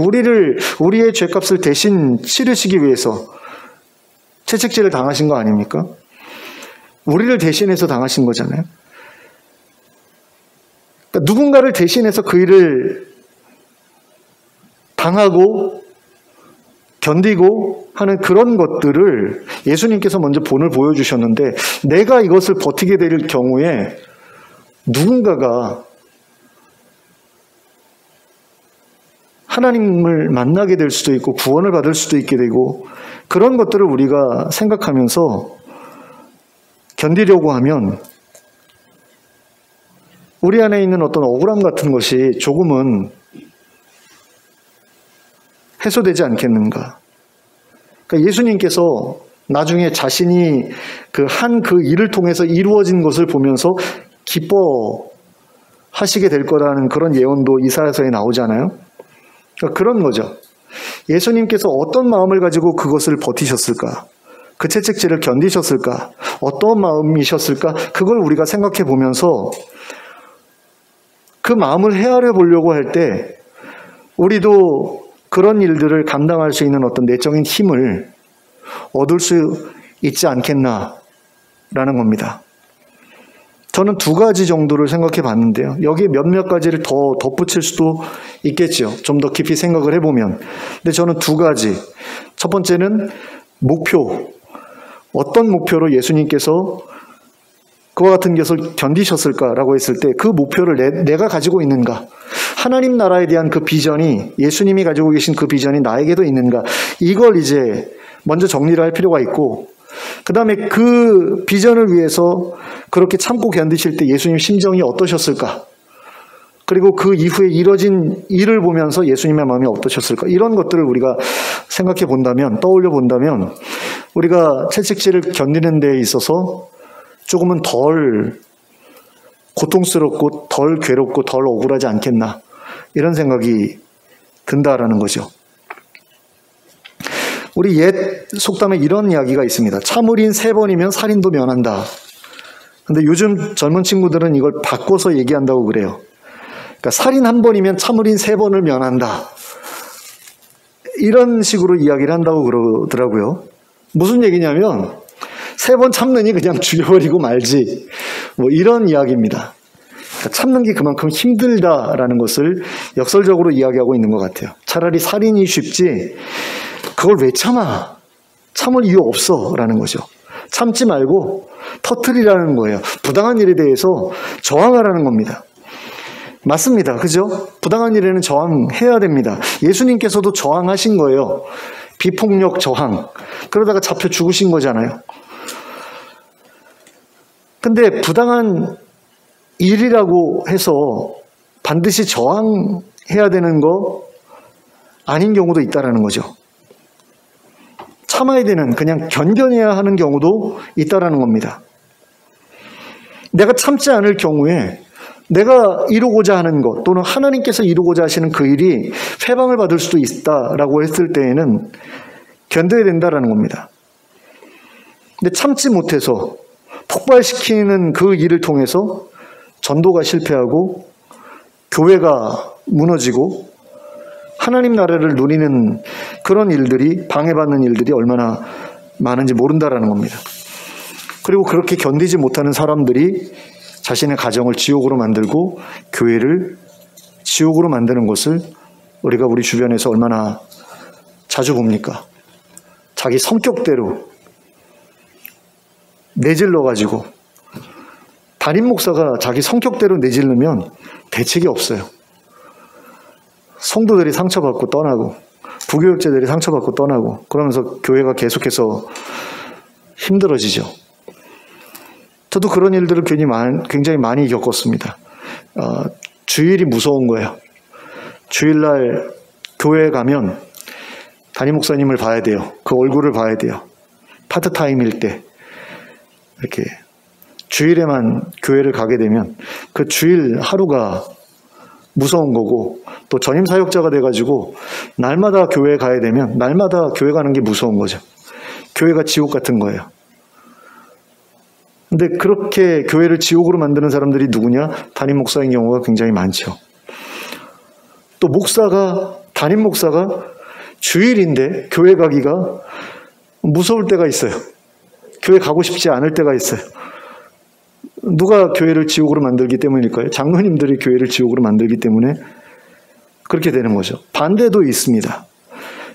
우리의 죄값을 대신 치르시기 위해서 채찍질을 당하신 거 아닙니까? 우리를 대신해서 당하신 거잖아요. 그러니까 누군가를 대신해서 그 일을 당하고 견디고 하는 그런 것들을 예수님께서 먼저 본을 보여주셨는데, 내가 이것을 버티게 될 경우에 누군가가 하나님을 만나게 될 수도 있고 구원을 받을 수도 있게 되고, 그런 것들을 우리가 생각하면서 견디려고 하면 우리 안에 있는 어떤 억울함 같은 것이 조금은 해소되지 않겠는가. 그러니까 예수님께서 나중에 자신이 그 일을 통해서 이루어진 것을 보면서 기뻐하시게 될 거라는 그런 예언도 이사야서에 나오잖아요. 그러니까 그런 거죠. 예수님께서 어떤 마음을 가지고 그것을 버티셨을까? 그 채찍질을 견디셨을까? 어떤 마음이셨을까? 그걸 우리가 생각해 보면서 그 마음을 헤아려 보려고 할 때 우리도 그런 일들을 감당할 수 있는 어떤 내적인 힘을 얻을 수 있지 않겠나라는 겁니다. 저는 두 가지 정도를 생각해 봤는데요. 여기에 몇몇 가지를 더 덧붙일 수도 있겠죠. 좀 더 깊이 생각을 해보면. 근데 저는 두 가지. 첫 번째는 목표. 어떤 목표로 예수님께서 그와 같은 것을 견디셨을까라고 했을 때 그 목표를 내가 가지고 있는가? 하나님 나라에 대한 그 비전이, 예수님이 가지고 계신 그 비전이 나에게도 있는가? 이걸 이제 먼저 정리를 할 필요가 있고, 그 다음에 그 비전을 위해서 그렇게 참고 견디실 때 예수님 심정이 어떠셨을까? 그리고 그 이후에 이뤄진 일을 보면서 예수님의 마음이 어떠셨을까? 이런 것들을 우리가 생각해 본다면, 떠올려 본다면, 우리가 채찍질을 견디는 데에 있어서 조금은 덜 고통스럽고 덜 괴롭고 덜 억울하지 않겠나, 이런 생각이 든다라는 거죠. 우리 옛 속담에 이런 이야기가 있습니다. 참을인 3번이면 살인도 면한다. 근데 요즘 젊은 친구들은 이걸 바꿔서 얘기한다고 그래요. 그러니까 살인 1번이면 참을인 3번을 면한다. 이런 식으로 이야기를 한다고 그러더라고요. 무슨 얘기냐면 3번 참느니 그냥 죽여버리고 말지, 뭐 이런 이야기입니다. 그러니까 참는 게 그만큼 힘들다라는 것을 역설적으로 이야기하고 있는 것 같아요. 차라리 살인이 쉽지 그걸 왜 참아? 참을 이유 없어 라는 거죠. 참지 말고 터뜨리라는 거예요. 부당한 일에 대해서 저항하라는 겁니다. 맞습니다. 그죠? 부당한 일에는 저항해야 됩니다. 예수님께서도 저항하신 거예요. 비폭력 저항. 그러다가 잡혀 죽으신 거잖아요. 근데 부당한 일이라고 해서 반드시 저항해야 되는 거 아닌 경우도 있다라는 거죠. 참아야 되는, 그냥 견뎌내야 하는 경우도 있다라는 겁니다. 내가 참지 않을 경우에 내가 이루고자 하는 것, 또는 하나님께서 이루고자 하시는 그 일이 회방을 받을 수도 있다라고 했을 때에는 견뎌야 된다라는 겁니다. 근데 참지 못해서 폭발시키는 그 일을 통해서 전도가 실패하고 교회가 무너지고 하나님 나라를 누리는 그런 일들이, 방해받는 일들이 얼마나 많은지 모른다라는 겁니다. 그리고 그렇게 견디지 못하는 사람들이 자신의 가정을 지옥으로 만들고 교회를 지옥으로 만드는 것을 우리가 우리 주변에서 얼마나 자주 봅니까? 자기 성격대로 내질러가지고, 담임 목사가 자기 성격대로 내질르면 대책이 없어요. 성도들이 상처받고 떠나고, 부교육자들이 상처받고 떠나고, 그러면서 교회가 계속해서 힘들어지죠. 저도 그런 일들을 굉장히 많이 겪었습니다. 주일이 무서운 거예요. 주일날 교회에 가면 담임 목사님을 봐야 돼요. 그 얼굴을 봐야 돼요. 파트타임일 때 이렇게 주일에만 교회를 가게 되면 그 주일 하루가 무서운 거고, 또 전임 사역자가 돼가지고 날마다 교회에 가야 되면 날마다 교회 가는 게 무서운 거죠. 교회가 지옥 같은 거예요. 근데 그렇게 교회를 지옥으로 만드는 사람들이 누구냐? 담임 목사인 경우가 굉장히 많죠. 또 담임 목사가 주일인데 교회 가기가 무서울 때가 있어요. 교회 가고 싶지 않을 때가 있어요. 누가 교회를 지옥으로 만들기 때문일까요? 장로님들이 교회를 지옥으로 만들기 때문에 그렇게 되는 거죠. 반대도 있습니다.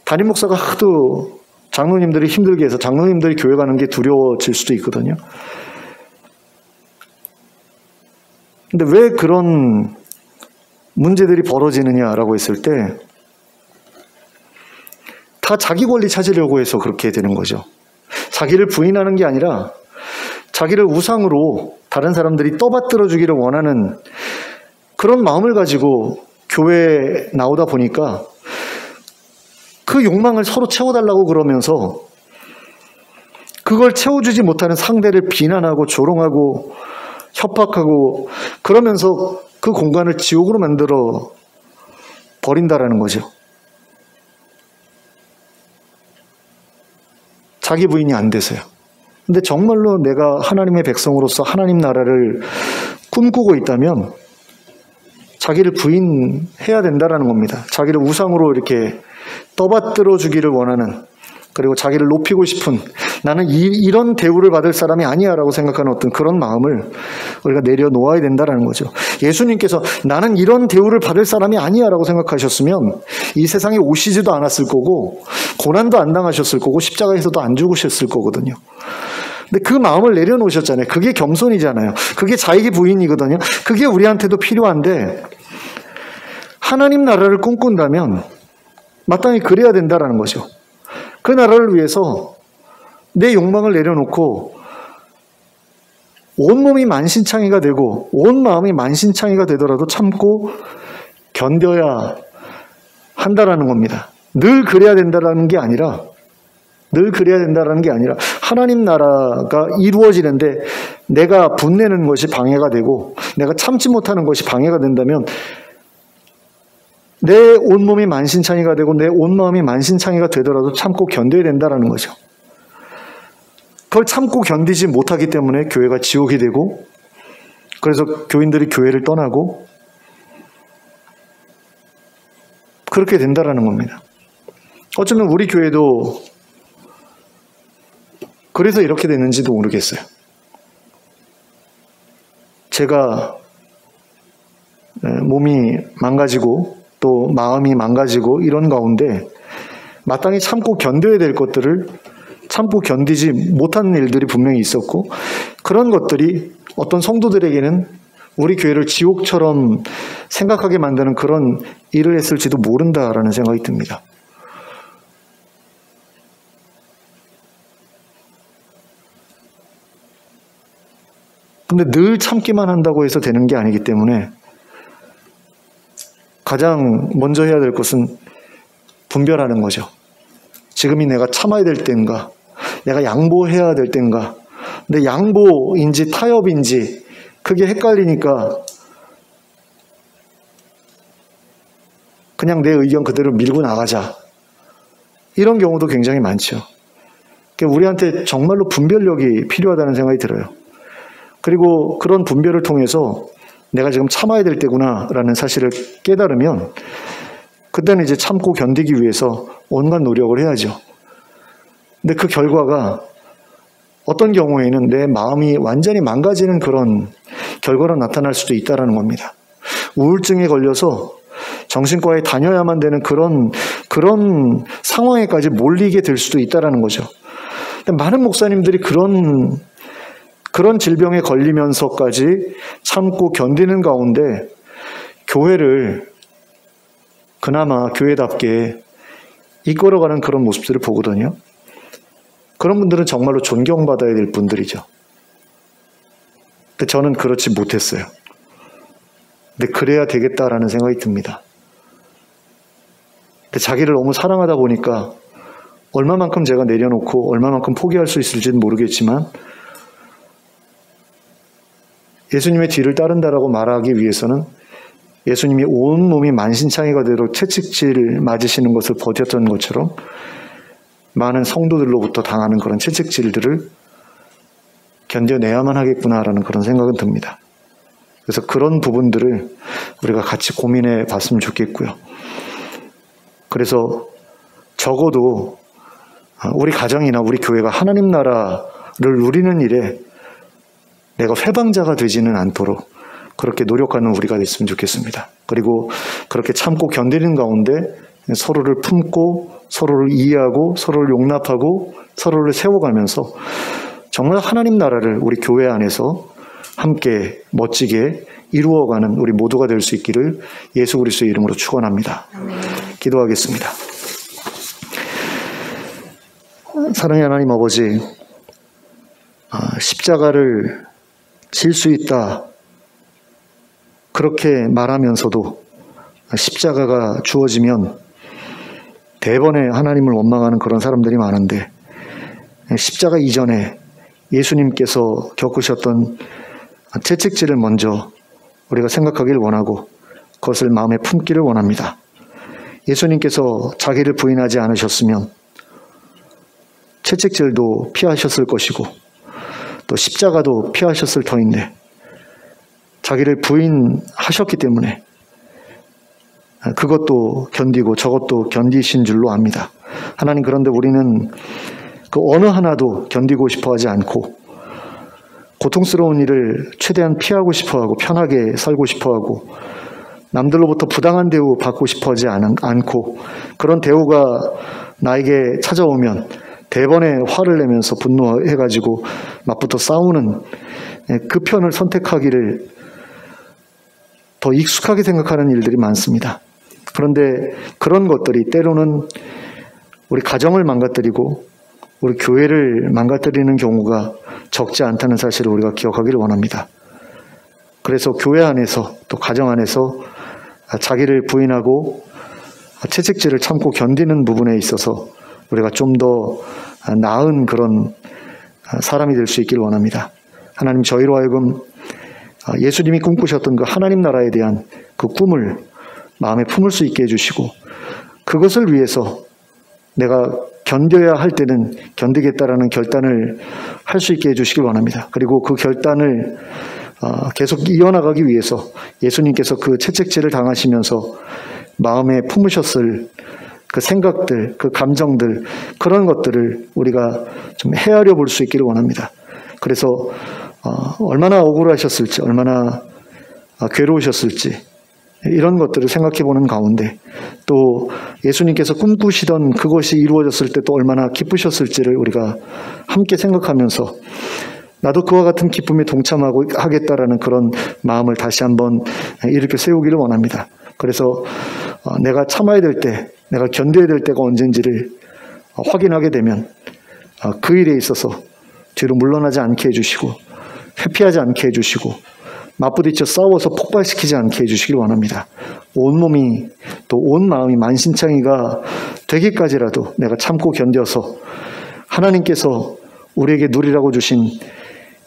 담임 목사가 하도 장로님들이 힘들게 해서 장로님들이 교회 가는 게 두려워질 수도 있거든요. 근데 왜 그런 문제들이 벌어지느냐라고 했을 때 다 자기 권리 찾으려고 해서 그렇게 되는 거죠. 자기를 부인하는 게 아니라 자기를 우상으로 다른 사람들이 떠받들어 주기를 원하는 그런 마음을 가지고 교회에 나오다 보니까 그 욕망을 서로 채워달라고 그러면서 그걸 채워주지 못하는 상대를 비난하고 조롱하고 협박하고 그러면서 그 공간을 지옥으로 만들어 버린다라는 거죠. 자기 부인이 안 돼서요. 근데 정말로 내가 하나님의 백성으로서 하나님 나라를 꿈꾸고 있다면 자기를 부인해야 된다라는 겁니다. 자기를 우상으로 이렇게 떠받들어 주기를 원하는 그리고 자기를 높이고 싶은, 나는 이런 대우를 받을 사람이 아니야 라고 생각하는 어떤 그런 마음을 우리가 내려놓아야 된다는 거죠. 예수님께서 나는 이런 대우를 받을 사람이 아니야 라고 생각하셨으면 이 세상에 오시지도 않았을 거고 고난도 안 당하셨을 거고 십자가에서도 안 죽으셨을 거거든요. 근데 그 마음을 내려놓으셨잖아요. 그게 겸손이잖아요. 그게 자기 부인이거든요. 그게 우리한테도 필요한데, 하나님 나라를 꿈꾼다면 마땅히 그래야 된다는 거죠. 그 나라를 위해서 내 욕망을 내려놓고 온몸이 만신창이가 되고 온 마음이 만신창이가 되더라도 참고 견뎌야 한다라는 겁니다. 늘 그래야 된다라는 게 아니라, 하나님 나라가 이루어지는데 내가 분내는 것이 방해가 되고 내가 참지 못하는 것이 방해가 된다면 내 온몸이 만신창이가 되고 내 온마음이 만신창이가 되더라도 참고 견뎌야 된다라는 거죠. 그걸 참고 견디지 못하기 때문에 교회가 지옥이 되고, 그래서 교인들이 교회를 떠나고 그렇게 된다라는 겁니다. 어쩌면 우리 교회도 그래서 이렇게 됐는지도 모르겠어요. 제가 몸이 망가지고 또 마음이 망가지고 이런 가운데 마땅히 참고 견뎌야 될 것들을 참고 견디지 못하는 일들이 분명히 있었고, 그런 것들이 어떤 성도들에게는 우리 교회를 지옥처럼 생각하게 만드는 그런 일을 했을지도 모른다라는 생각이 듭니다. 근데 늘 참기만 한다고 해서 되는 게 아니기 때문에 가장 먼저 해야 될 것은 분별하는 거죠. 지금이 내가 참아야 될 때인가, 내가 양보해야 될 때인가. 근데 양보인지 타협인지 그게 헷갈리니까 그냥 내 의견 그대로 밀고 나가자, 이런 경우도 굉장히 많죠. 그러니까 우리한테 정말로 분별력이 필요하다는 생각이 들어요. 그리고 그런 분별을 통해서 내가 지금 참아야 될 때구나 라는 사실을 깨달으면 그때는 이제 참고 견디기 위해서 온갖 노력을 해야죠. 근데 그 결과가 어떤 경우에는 내 마음이 완전히 망가지는 그런 결과로 나타날 수도 있다는 겁니다. 우울증에 걸려서 정신과에 다녀야만 되는 그런 상황에까지 몰리게 될 수도 있다는 거죠. 근데 많은 목사님들이 그런 질병에 걸리면서까지 참고 견디는 가운데 교회를 그나마 교회답게 이끌어가는 그런 모습들을 보거든요. 그런 분들은 정말로 존경받아야 될 분들이죠. 근데 저는 그렇지 못했어요. 근데 그래야 되겠다라는 생각이 듭니다. 근데 자기를 너무 사랑하다 보니까 얼마만큼 제가 내려놓고 얼마만큼 포기할 수 있을지는 모르겠지만 예수님의 뒤를 따른다라고 말하기 위해서는 예수님이 온몸이 만신창이가 되도록 채찍질 맞으시는 것을 버텼던 것처럼 많은 성도들로부터 당하는 그런 채찍질들을 견뎌내야만 하겠구나라는 그런 생각은 듭니다. 그래서 그런 부분들을 우리가 같이 고민해 봤으면 좋겠고요. 그래서 적어도 우리 가정이나 우리 교회가 하나님 나라를 누리는 일에 내가 회방자가 되지는 않도록 그렇게 노력하는 우리가 됐으면 좋겠습니다. 그리고 그렇게 참고 견디는 가운데 서로를 품고 서로를 이해하고 서로를 용납하고 서로를 세워가면서 정말 하나님 나라를 우리 교회 안에서 함께 멋지게 이루어가는 우리 모두가 될 수 있기를 예수 그리스도의 이름으로 축원합니다. 기도하겠습니다. 사랑의 하나님 아버지, 십자가를 질 수 있다 그렇게 말하면서도 십자가가 주어지면 대번에 하나님을 원망하는 그런 사람들이 많은데, 십자가 이전에 예수님께서 겪으셨던 채찍질을 먼저 우리가 생각하길 원하고 그것을 마음에 품기를 원합니다. 예수님께서 자기를 부인하지 않으셨으면 채찍질도 피하셨을 것이고 또 십자가도 피하셨을 터인데 자기를 부인하셨기 때문에 그것도 견디고 저것도 견디신 줄로 압니다. 하나님, 그런데 우리는 그 어느 하나도 견디고 싶어 하지 않고 고통스러운 일을 최대한 피하고 싶어 하고 편하게 살고 싶어 하고 남들로부터 부당한 대우 받고 싶어 하지 않고 그런 대우가 나에게 찾아오면 대번에 화를 내면서 분노해가지고 맞붙어 싸우는 그 편을 선택하기를 더 익숙하게 생각하는 일들이 많습니다. 그런데 그런 것들이 때로는 우리 가정을 망가뜨리고 우리 교회를 망가뜨리는 경우가 적지 않다는 사실을 우리가 기억하기를 원합니다. 그래서 교회 안에서 또 가정 안에서 자기를 부인하고 채찍질을 참고 견디는 부분에 있어서 우리가 좀 더 나은 그런 사람이 될 수 있기를 원합니다. 하나님, 저희로 하여금 예수님이 꿈꾸셨던 그 하나님 나라에 대한 그 꿈을 마음에 품을 수 있게 해주시고 그것을 위해서 내가 견뎌야 할 때는 견디겠다라는 결단을 할 수 있게 해주시길 원합니다. 그리고 그 결단을 계속 이어나가기 위해서 예수님께서 그 채찍질을 당하시면서 마음에 품으셨을 그 생각들, 그 감정들, 그런 것들을 우리가 좀 헤아려 볼 수 있기를 원합니다. 그래서 얼마나 억울하셨을지, 얼마나 괴로우셨을지 이런 것들을 생각해 보는 가운데 또 예수님께서 꿈꾸시던 그것이 이루어졌을 때 또 얼마나 기쁘셨을지를 우리가 함께 생각하면서 나도 그와 같은 기쁨에 동참하겠다라는 그런 마음을 다시 한번 일으켜 세우기를 원합니다. 그래서 내가 참아야 될 때, 내가 견뎌야 될 때가 언젠지를 확인하게 되면 그 일에 있어서 뒤로 물러나지 않게 해주시고 회피하지 않게 해주시고 맞부딪혀 싸워서 폭발시키지 않게 해주시길 원합니다. 온몸이 또 온 마음이 만신창이가 되기까지라도 내가 참고 견뎌서 하나님께서 우리에게 누리라고 주신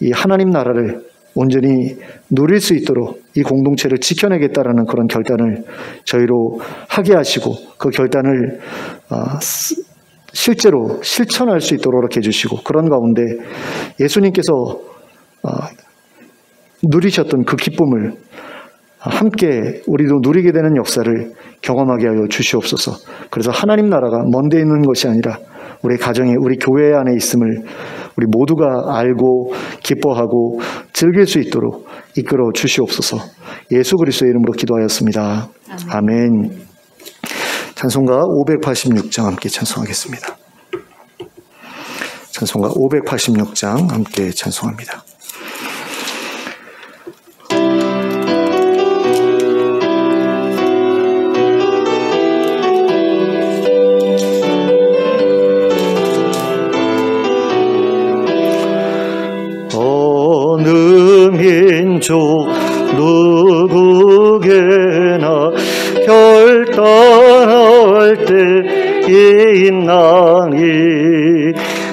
이 하나님 나라를 온전히 누릴 수 있도록 이 공동체를 지켜내겠다라는 그런 결단을 저희로 하게 하시고 그 결단을 실제로 실천할 수 있도록 이렇게 해주시고 그런 가운데 예수님께서 누리셨던 그 기쁨을 함께 우리도 누리게 되는 역사를 경험하게 하여 주시옵소서. 그래서 하나님 나라가 먼데 있는 것이 아니라 우리 가정에, 우리 교회 안에 있음을 우리 모두가 알고 기뻐하고 즐길 수 있도록 이끌어 주시옵소서. 예수 그리스도의 이름으로 기도하였습니다. 아멘. 찬송가 586장 함께 찬송하겠습니다. 찬송가 586장 함께 찬송합니다. 민족 누구게나 결단할 때 있나니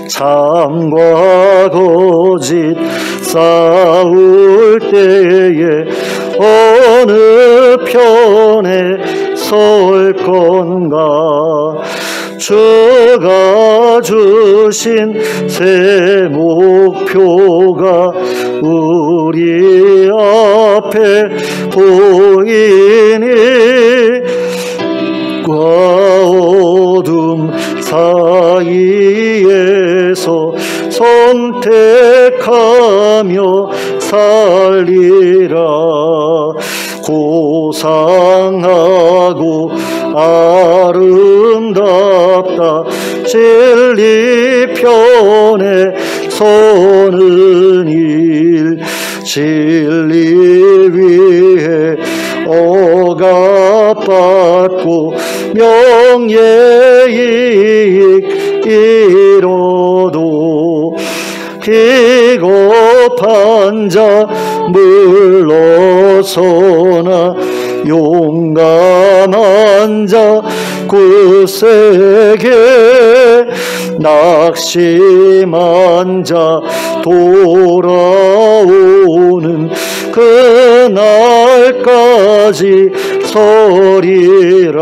참과 거짓 싸울 때에 어느 편에 설 건가 주가 주신 새 목표가 우리 앞에 보이니 빛과 어둠 사이에서 선택하며 살리라. 고상하고 아름답다 진리 편에 서는 일 진리 위해 억압받고 명예이익 이뤄도 비겁한 자 물러서나 용감한 자 굳세게 낙심한 자 돌아오는 그날까지 서리라.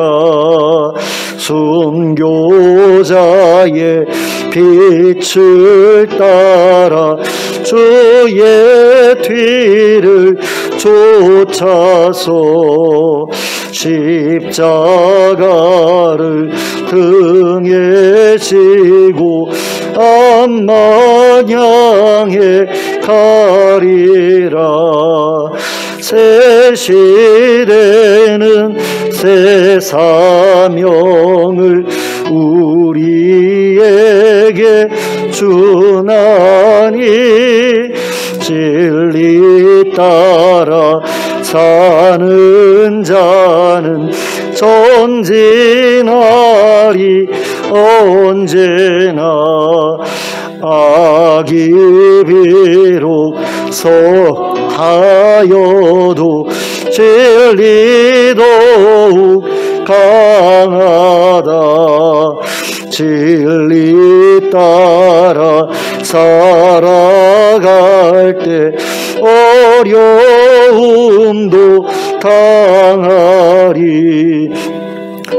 순교자의 빛을 따라 주의 뒤를 쫓아서 십자가를 등에 지고 암만 향해 가리라. 새 시대는 새 사명을 우리에게 주나니 진리 따라 사는 자는 전진하리. 언제나 악이 비록 서하여도 진리 더욱 강하다. 진리 따라 살아갈 때 어려움도 당하리.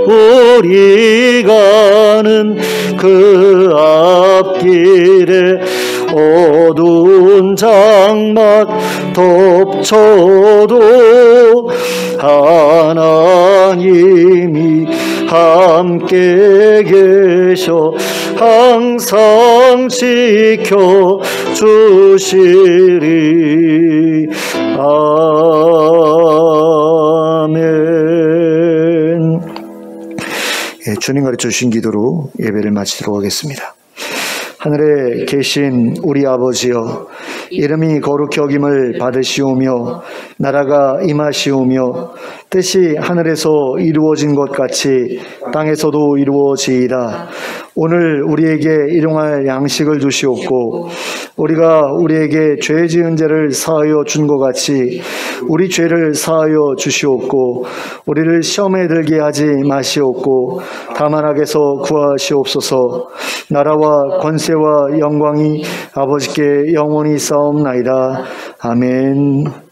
우리 가는 그 앞길에 어두운 장막 덮쳐도 하나님이 함께 계셔 항상 지켜주시리. 아멘. 주님 가르쳐 주신 기도로 예배를 마치도록 하겠습니다. 하늘에 계신 우리 아버지여, 이름이 거룩히 여김을 받으시오며 나라가 임하시오며 뜻이 하늘에서 이루어진 것 같이 땅에서도 이루어지이다. 오늘 우리에게 일용할 양식을 주시옵고 우리가 우리에게 죄 지은 죄를 사하여 준 것 같이 우리 죄를 사하여 주시옵고 우리를 시험에 들게 하지 마시옵고 다만 악에서 구하시옵소서. 나라와 권세와 영광이 아버지께 영원히 싸움나이다. 아멘.